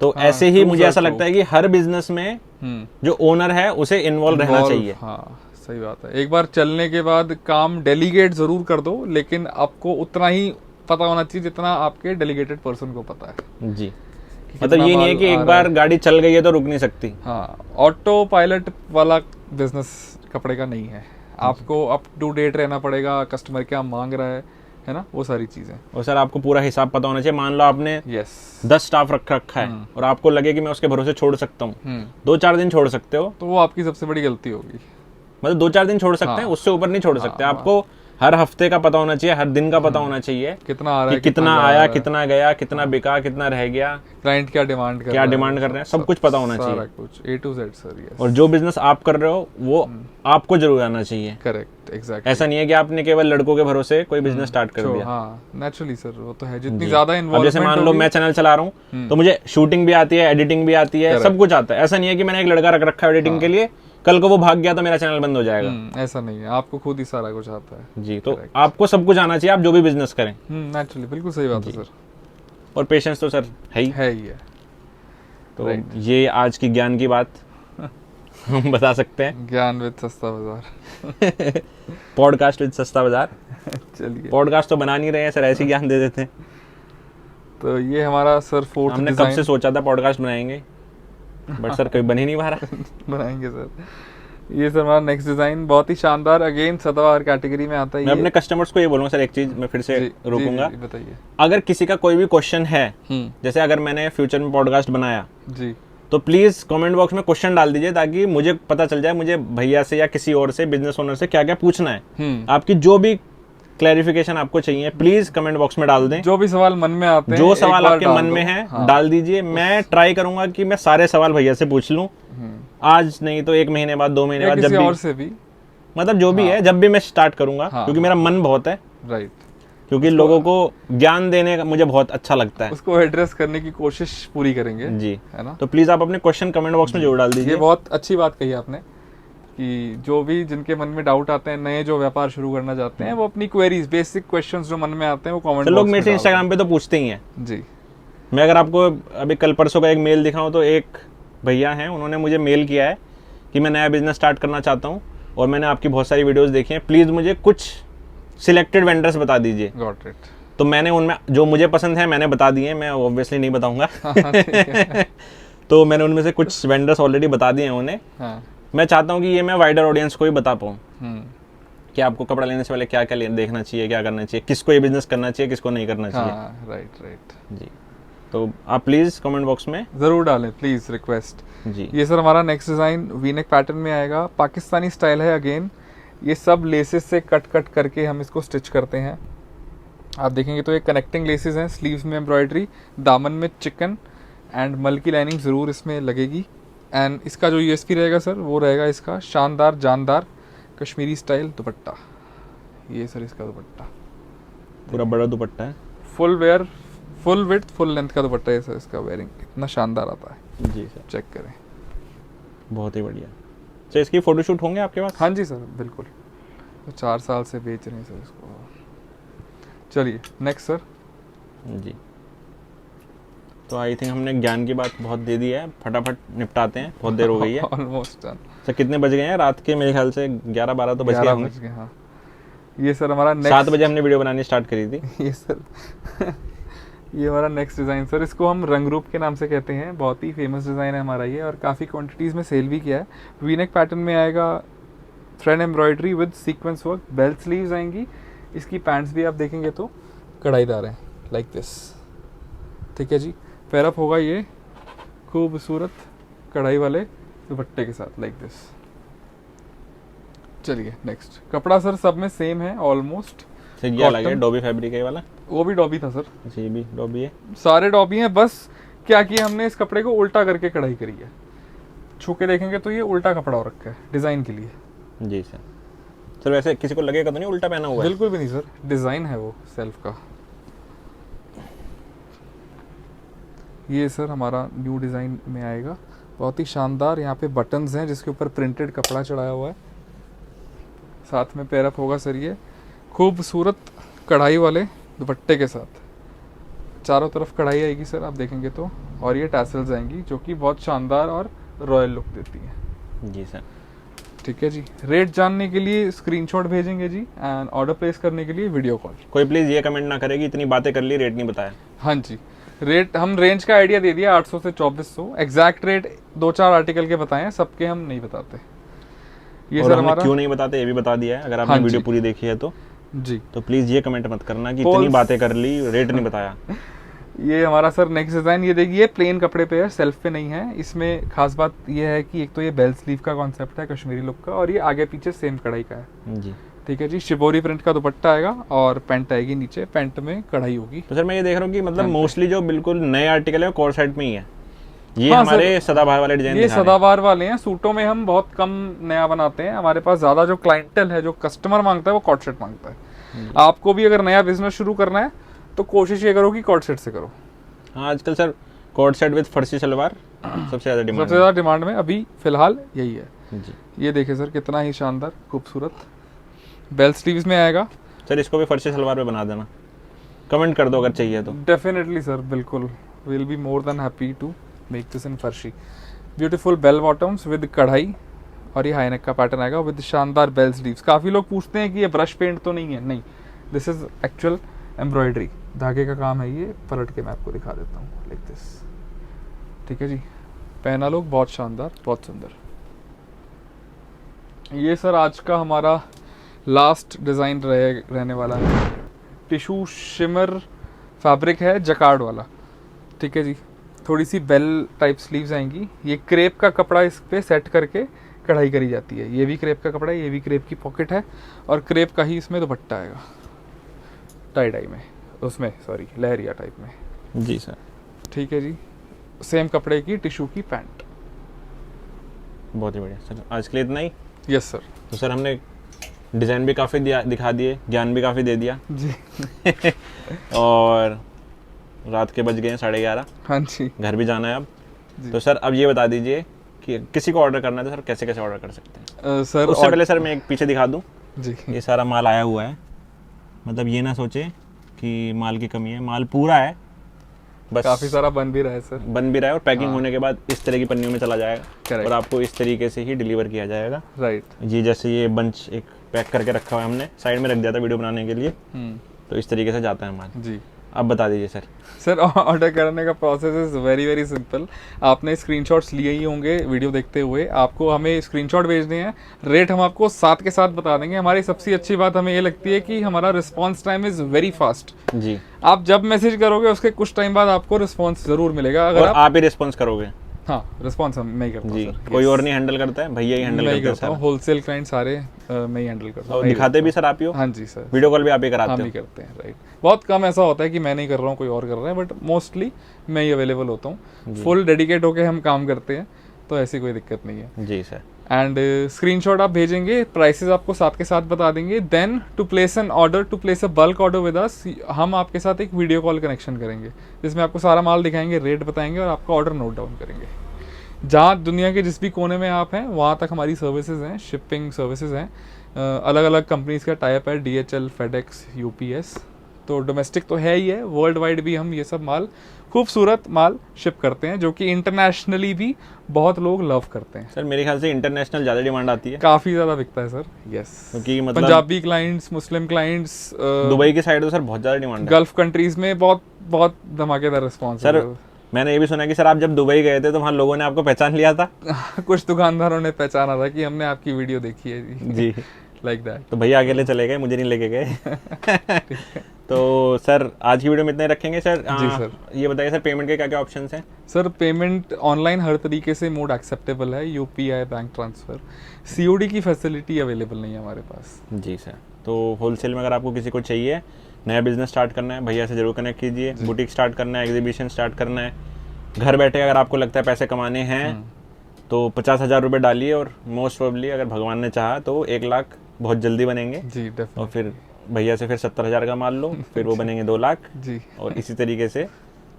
तो हाँ, ऐसे ही true मुझे sir, ऐसा true। लगता है कि हर बिजनेस में जो ओनर है उसे इन्वॉल्व रहना चाहिए। हाँ सही बात है। एक बार चलने के बाद काम डेलीगेट जरूर कर दो, लेकिन आपको उतना ही पता होना चाहिए जितना आपके डेलीगेटेड पर्सन को पता है जी। कि मतलब कितना ये नहीं है माल कि आ एक रहा बार है। गाड़ी चल गई है तो रुक नहीं सकती। हाँ, ऑटो पायलट वाला बिजनेस कपड़े का नहीं है, आपको अप टू डेट रहना पड़ेगा, कस्टमर क्या मांग रहा है ना, वो सारी चीजें। और सर आपको पूरा हिसाब पता होना चाहिए। मान लो आपने यस 10 स्टाफ रखा है और आपको लगे कि मैं उसके भरोसे छोड़ सकता हूँ, 2-4 दिन छोड़ सकते हो, तो वो आपकी सबसे बड़ी गलती होगी। मतलब 2-4 दिन छोड़ सकते हैं, उससे ऊपर नहीं छोड़ सकते। आपको हर हफ्ते का पता होना चाहिए, हर दिन का पता होना चाहिए कितना आ रहा कि है, कितना जा आया, रहा है, कितना गया, कितना बिका, कितना रह गया, क्लाइंट क्या डिमांड कर रहे हैं, सब कुछ पता होना चाहिए। सारा कुछ A to Z sir. Yes, और जो बिजनेस आप कर रहे हो वो आपको जरूर आना चाहिए। Correct, exactly. ऐसा नहीं है कि आपने केवल लड़कों के भरोसे कोई बिजनेस स्टार्ट कर दिया। हाँ नेचुरली सर, वो तो है, जितनी ज्यादा अब इन्वॉल्वमेंट जैसे मान लो मैं चैनल चला रहा हूँ तो मुझे शूटिंग भी आती है, एडिटिंग भी आती है, सब कुछ आता है। ऐसा नहीं है कि मैंने एक लड़का रख रखा है एडिटिंग के लिए, कल को वो भाग गया तो मेरा चैनल बंद हो जाएगा। ऐसा नहीं है, आपको खुद ही सारा कुछ आता है जी। तो आपको सब कुछ आना चाहिए, आप जो भी बिजनेस करें। नेचुरली, बिल्कुल सही बात है सर। और पेशेंस तो सर है ही है। तो ये आज की ज्ञान की बात हम बता सकते हैं। ज्ञान विद सस्ता बाजार। पॉडकास्ट विद सस्ता बाजार। चलिए, पॉडकास्ट तो बना नहीं रहे हैं सर, ऐसे ज्ञान दे देते हैं। तो ये हमारा सर फोर्थ हमने कब से सोचा था पॉडकास्ट बनाएंगे, बट सर कभी बन ही नहीं पा रहा। बनाएंगे सर। ये सर हमारा नेक्स्ट डिजाइन बहुत ही शानदार, अगेन सदाबहार कैटेगरी में आता है। मैं अपने कस्टमर्स को ये बोलूंगा सर, एक चीज मैं फिर से रोकूंगा, बताइए। अगर किसी का कोई भी क्वेश्चन है, जैसे अगर मैंने फ्यूचर में पॉडकास्ट बनाया जी, तो प्लीज कमेंट बॉक्स में क्वेश्चन डाल दीजिए, ताकि मुझे पता चल जाए मुझे भैया से या किसी और से, बिजनेस ओनर से क्या क्या पूछना है। आपकी जो भी क्लैरिफिकेशन आपको चाहिए प्लीज कमेंट बॉक्स में डाल दें। जो भी सवाल मन में आते हैं, जो सवाल आपके मन में है डाल दीजिए। मैं ट्राई करूंगा कि मैं सारे सवाल भैया से पूछ लूं, आज नहीं तो 1 महीने बाद, 2 महीने बाद, जब भी और से भी, मतलब जो भी है, जब भी मैं स्टार्ट करूंगा, क्योंकि मेरा मन बहुत है, राइट, क्योंकि लोगों को ज्ञान देने का मुझे बहुत अच्छा लगता है, उसको एड्रेस करने की कोशिश पूरी करेंगे जी, है ना। तो प्लीज आप अपने क्वेश्चन कमेंट बॉक्स में जरूर डाल दीजिए। ये बहुत अच्छी बात कही आपने कि जो भी जिनके मन में डाउट आते हैं, नए जो व्यापार शुरू करना चाहते हैं, वो अपनी क्वेरीज, बेसिक क्वेश्चंस जो मन में आते हैं वो कमेंट लोग मेरे से इंस्टाग्राम पे तो पूछते ही हैं जी। मैं अगर आपको अभी कल परसों का एक मेल दिखाऊं तो एक भैया हैं, उन्होंने मुझे मेल किया है कि मैं नया बिजनेस स्टार्ट करना चाहता हूं और मैंने आपकी बहुत सारी वीडियोस देखी हैं, प्लीज मुझे कुछ सिलेक्टेड वेंडर्स बता दीजिए। Got it. तो मैंने उनमें जो मुझे पसंद है मैंने बता दिए, मैं ऑब्वियसली नहीं बताऊंगा। तो मैंने उनमें से कुछ वेंडर्स ऑलरेडी बता दिए हैं उन्हें। मैं चाहता हूँ कि ये मैं वाइडर ऑडियंस को भी बता पाऊँ कि आपको कपड़ा लेने से पहले क्या क्या देखना चाहिए, क्या करना चाहिए, किसको ये बिजनेस करना चाहिए, किसको नहीं करना चाहिए। राइट जी, तो आप प्लीज कमेंट बॉक्स में जरूर डालें, प्लीज, रिक्वेस्ट जी। ये सर हमारा नेक्स्ट डिजाइन वीनेक पैटर्न में आएगा, पाकिस्तानी स्टाइल है। अगेन ये सब लेसेस से कट करके हम इसको स्टिच करते हैं। आप देखेंगे तो ये कनेक्टिंग लेसेस हैं, स्लीव्स में एम्ब्रॉयडरी, दामन में चिकन एंड मल की लाइनिंग ज़रूर इसमें लगेगी। एंड इसका जो यूएसपी रहेगा सर वो रहेगा इसका शानदार जानदार कश्मीरी स्टाइल दुपट्टा। ये सर इसका दुपट्टा पूरा बड़ा दुपट्टा है। Full wear, full width, full length का दुपट्टा है सर इसका। वेयरिंग इतना शानदार आता है। जी सर, चेक करें। बहुत ही बढ़िया। सर इसकी फ़ोटोशूट होंगे आपके पास? हाँ जी सर बिल्कुल, तो 4 साल से बेच रहे हैं सर इसको। चलिए नेक्स्ट सर। जी, तो आई थिंक हमने ज्ञान की बात बहुत दे दी है, फटाफट निपटाते हैं, बहुत देर हो गई है। Almost done. सर कितने बज गए हैं रात के? मेरे ख्याल से 11-12 तो बज गए 11 होंगे। बज गए हाँ। ये सर हमारा 7 बजे हमने वीडियो बनानी स्टार्ट करी थी। ये सर ये हमारा नेक्स्ट डिज़ाइन सर, इसको हम रंग रूप के नाम से कहते हैं। बहुत ही फेमस डिज़ाइन है हमारा ये, और काफ़ी क्वांटिटीज़ में सेल भी किया है। वी-नेक पैटर्न में आएगा, thread embroidery with sequence work, belt sleeves आएंगी। इसकी पैंट्स भी आप देखेंगे तो कढ़ाईदार हैं लाइक दिस। ठीक है जी। पैरअप होगा ये खूबसूरत कढ़ाई वाले दुपट्टे के साथ लाइक दिस। चलिए नेक्स्ट। कपड़ा सर सब में सेम है ऑलमोस्ट। सर ये अलग है, डॉबी फैब्रिक है वाला। वो भी डॉबी था सर। जी भी डॉबी है, सारे डॉबी हैं। बस क्या किया हमने, इस कपड़े को उल्टा करके कढ़ाई करी है। छू के देखेंगे तो ये उल्टा कपड़ा हो रखा है डिज़ाइन के लिए। जी सर। सर वैसे किसी को लगेगा तो नहीं उल्टा पहना हुआ है? बिल्कुल भी नहीं सर, डिज़ाइन है वो सेल्फ का। ये सर हमारा न्यू डिज़ाइन में आएगा, बहुत ही शानदार। यहाँ पे बटन्स हैं जिसके ऊपर प्रिंटेड कपड़ा चढ़ाया हुआ है। साथ में पैरअप होगा सर ये खूबसूरत कढ़ाई वाले दुपट्टे के साथ। चारों तरफ कढ़ाई आएगी सर आप देखेंगे तो, और ये टैसल्स आएंगी जो कि बहुत शानदार और रॉयल लुक देती हैं। जी सर। ठीक है जी। रेट जानने के लिए स्क्रीनशॉट भेजेंगे जी, एंड ऑर्डर प्लेस करने के लिए वीडियो कॉल। कोई प्लीज़ ये कमेंट ना करे कि इतनी बातें कर ली, रेट नहीं बताया। हाँ जी, रेट हम रेंज का आइडिया दे दिया 800 से 2400। एग्जैक्ट रेट 2-4 आर्टिकल के बताए हैं, सबके हम नहीं बताते। ये और सर हमने हमारा क्यों नहीं बताते ये भी बता दिया है। अगर आपने हाँ वीडियो जी। पूरी देखी है जी तो प्लीज़ ये कमेंट मत करना कि False- इतनी बातें कर ली, रेट नहीं बताया। ये हमारा सर नेक्स्ट डिज़ाइन ये देखिए, प्लेन कपड़े पे है, सेल्फ पे नहीं है। इसमें खास बात ये है कि एक तो ये बेल स्लीव का कॉन्सेप्ट है कश्मीरी लुक का, और ये आगे पीछे सेम कढ़ाई का है। जी। ठीक है जी। शिबोरी प्रिंट का दुपट्टा आएगा और पैंट आएगी नीचे, पैंट में कढ़ाई होगी। तो सर मैं ये देख रहा हूँ कि मतलब मोस्टली जो बिल्कुल नए आर्टिकल है कोर सेट में ही है। ये हाँ हमारे सदाबहार वाले डिजाइन ये सदाबहार वाले हैं। सूटों में हम बहुत कम नया बनाते हैं। हमारे पास ज़्यादा जो क्लाइंटल है, जो कस्टमर मांगता है, वो कॉर्ड सेट मांगता है। आपको भी अगर नया बिजनेस शुरू करना है तो कोशिश ये करो कि कॉर्ड सेट से करो। हाँ आजकल सर कोट सेट विद फर्सी सलवार सबसे ज़्यादा डिमांड सबसे ज़्यादा डिमांड में अभी फिलहाल यही है। जी। ये देखिए सर कितना ही शानदार खूबसूरत बेल स्लीव्स में आएगा। सर इसको भी फर्सी सलवार पे बना देना, कमेंट कर दो अगर चाहिए तो। डेफिनेटली सर, बिल्कुल। Will be more than happy to make this in farshi. Beautiful bell bottoms with कढ़ाई, और ये हाई नेक का पैटर्न आएगा विद शानदार बेल स्लीव्स। काफ़ी लोग पूछते हैं कि ये ब्रश पेंट तो नहीं है। नहीं, दिस इज एक्चुअल एम्ब्रॉयडरी, धागे का काम है ये। पलट के मैं आपको दिखा देता हूँ लाइक दिस। ठीक है जी। पहना लोग बहुत शानदार, बहुत सुंदर। ये सर आज का हमारा लास्ट डिज़ाइन रहने वाला है। टिशू शिमर फैब्रिक है, जकार्ड वाला। ठीक है जी। थोड़ी सी बेल टाइप स्लीव्स आएंगी। ये क्रेप का कपड़ा इस पे सेट करके कढ़ाई करी जाती है। ये भी क्रेप का कपड़ा है, ये भी क्रेप की पॉकेट है, और क्रेप का ही इसमें दुपट्टा आएगा टाई डाई में, उसमें सॉरी लहरिया टाइप में। जी सर। ठीक है जी। सेम कपड़े की टिशू की पैंट। बहुत ही बढ़िया सर, आज के लिए इतना ही। Yes sir. तो सर हमने डिज़ाइन भी काफ़ी दिखा दिए, ज्ञान भी काफ़ी दे दिया जी और रात के बज गए हैं 11:30। हाँ जी। घर भी जाना है अब। जी। तो सर अब ये बता दीजिए कि किसी को ऑर्डर करना है तो सर कैसे कैसे ऑर्डर कर सकते हैं? सर उससे पहले सर मैं एक पीछे दिखा दूं। जी। ये सारा माल आया हुआ है, मतलब ये ना सोचे कि माल की कमी है, माल पूरा है, बस काफ़ी सारा बन भी रहा है सर। बन भी रहा है, और पैकिंग हाँ। होने के बाद इस तरह की पन्नियों में चला जाएगा। Correct. और आपको इस तरीके से ही डिलीवर किया जाएगा। राइट। ये जैसे ये बंच एक पैक करके रखा हुआ है, हमने साइड में रख दिया था वीडियो बनाने के लिए, तो इस तरीके से जाता है माल। जी। अब बता दीजिए सर। सर ऑर्डर करने का process is very very simple. आपने स्क्रीनशॉट्स लिए ही होंगे वीडियो देखते हुए। आपको हमें स्क्रीनशॉट भेजने हैं, रेट हम आपको साथ के साथ बता देंगे। हमारी सबसे अच्छी बात हमें ये लगती है कि हमारा response time is very fast. जी। आप जब मैसेज करोगे उसके कुछ टाइम बाद आपको रिस्पांस ज़रूर मिलेगा। और अगर आप ही रिस्पॉन्स करोगे? हाँ, रिस्पॉन्स मैं ही करता हूँ जी, सर। कोई और नहीं हैंडल करता है, भैया ही हैंडल मैं ही करते हैं करता हूँ, सर। होलसेल क्लाइंट सारे मैं ही हैंडल करता हूँ। और मैं ही दिखाते भी करता सर आप ही हो, हूँ। हाँ जी सर, वीडियो कॉल भी आप ही कराते हम हो। ही करते हैं, राइट। बहुत कम ऐसा होता है कि मैं नहीं कर रहा हूँ, कोई और कर रहा है, बट मोस्टली मैं ही अवेलेबल होता हूँ। फुल डेडिकेट होके हम काम करते हैं, तो ऐसी कोई दिक्कत नहीं है। जी सर। एंड स्क्रीनशॉट आप भेजेंगे, प्राइसेस आपको साथ के साथ बता देंगे। Then to place an order, to place a bulk order with us, हम आपके साथ एक वीडियो कॉल कनेक्शन करेंगे, जिसमें आपको सारा माल दिखाएंगे, रेट बताएंगे और आपका ऑर्डर नोट डाउन करेंगे। जहाँ दुनिया के जिस भी कोने में आप हैं, वहाँ तक हमारी सर्विसेज हैं, शिपिंग सर्विसेज हैं। अलग अलग कंपनीज का टाइप है, DHL, FedEx, UPS। तो डोमेस्टिक तो है ही है, वर्ल्ड वाइड भी हम ये सब माल, खूबसूरत माल शिप करते हैं, जो कि इंटरनेशनली भी बहुत लोग लव करते हैं। सर मेरे ख्याल से इंटरनेशनल ज़्यादा डिमांड आती है, काफ़ी ज़्यादा बिकता है सर, यस। क्योंकि मतलब पंजाबी क्लाइंट्स, मुस्लिम क्लाइंट्स, दुबई की साइड तो सर बहुत ज़्यादा डिमांड है गल्फ कंट्रीज में बहुत बहुत धमाकेदार रिस्पॉन्स है सर। मैंने ये भी सुना कि सर आप जब दुबई गए थे तो वहाँ लोगों ने आपको पहचान लिया था। कुछ दुकानदारों ने पहचाना था कि हमने आपकी वीडियो देखी है जी, जी, लाइक दैट। तो भैया अकेले चले गए, मुझे नहीं लेके गए। तो सर आज की वीडियो में इतना ही रखेंगे सर। जी सर। ये बताइए सर पेमेंट के क्या क्या ऑप्शंस हैं? सर पेमेंट ऑनलाइन हर तरीके से मोड एक्सेप्टेबल है, UPI, बैंक ट्रांसफ़र। COD की फैसिलिटी अवेलेबल नहीं है हमारे पास। जी सर। तो होलसेल में अगर आपको किसी को चाहिए, नया बिजनेस स्टार्ट करना है, भैया से जरूर कनेक्ट कीजिए। बुटीक स्टार्ट करना है, एग्जीबिशन स्टार्ट करना है, घर बैठे अगर आपको लगता है पैसे कमाने हैं तो 50,000 रुपये डालिए, और मोस्ट प्रोबेबली अगर भगवान ने चाहा तो 1 लाख बहुत जल्दी बनेंगे। जी, और डेफिनेटली फिर भैया से फिर 70,000 का मान लो, फिर वो बनेंगे 2 लाख। जी। और इसी तरीके से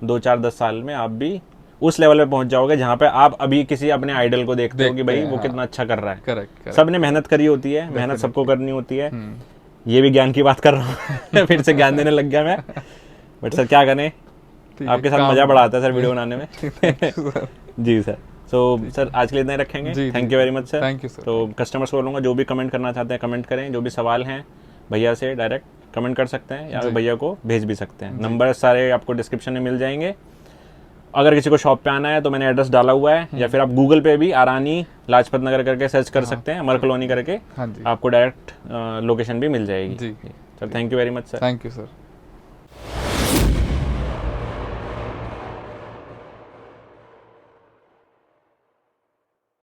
2, 4, 10 साल में आप भी उस लेवल पे पहुंच जाओगे जहाँ पे आप अभी किसी अपने आइडल को देखते हो कि भाई वो कितना अच्छा कर रहा है। करेक्ट। सबने मेहनत करी होती है, मेहनत सबको करनी होती है। ये भी ज्ञान की बात कर रहा हूँ। फिर से ज्ञान देने लग गया मैं, बट सर क्या करें, आपके साथ मजा बड़ा आता है सर वीडियो बनाने में। जी सर। सो सर आज के लिए इतना ही रखेंगे। Thank you very much sir. Thank you sir. तो कस्टमर्स को बोलूँगा जो भी कमेंट करना चाहते हैं कमेंट करें, जो भी सवाल हैं भैया से डायरेक्ट कमेंट कर सकते हैं, या भैया को भेज भी सकते हैं। नंबर सारे आपको डिस्क्रिप्शन में मिल जाएंगे। अगर किसी को शॉप पे आना है तो मैंने एड्रेस डाला हुआ है, या फिर आप गूगल पे भी आरानी लाजपत नगर करके सर्च कर सकते हैं, अमर कॉलोनी करके, हाँ जी, आपको डायरेक्ट लोकेशन भी मिल जाएगी। जी sir thank you very much sir. Thank you sir.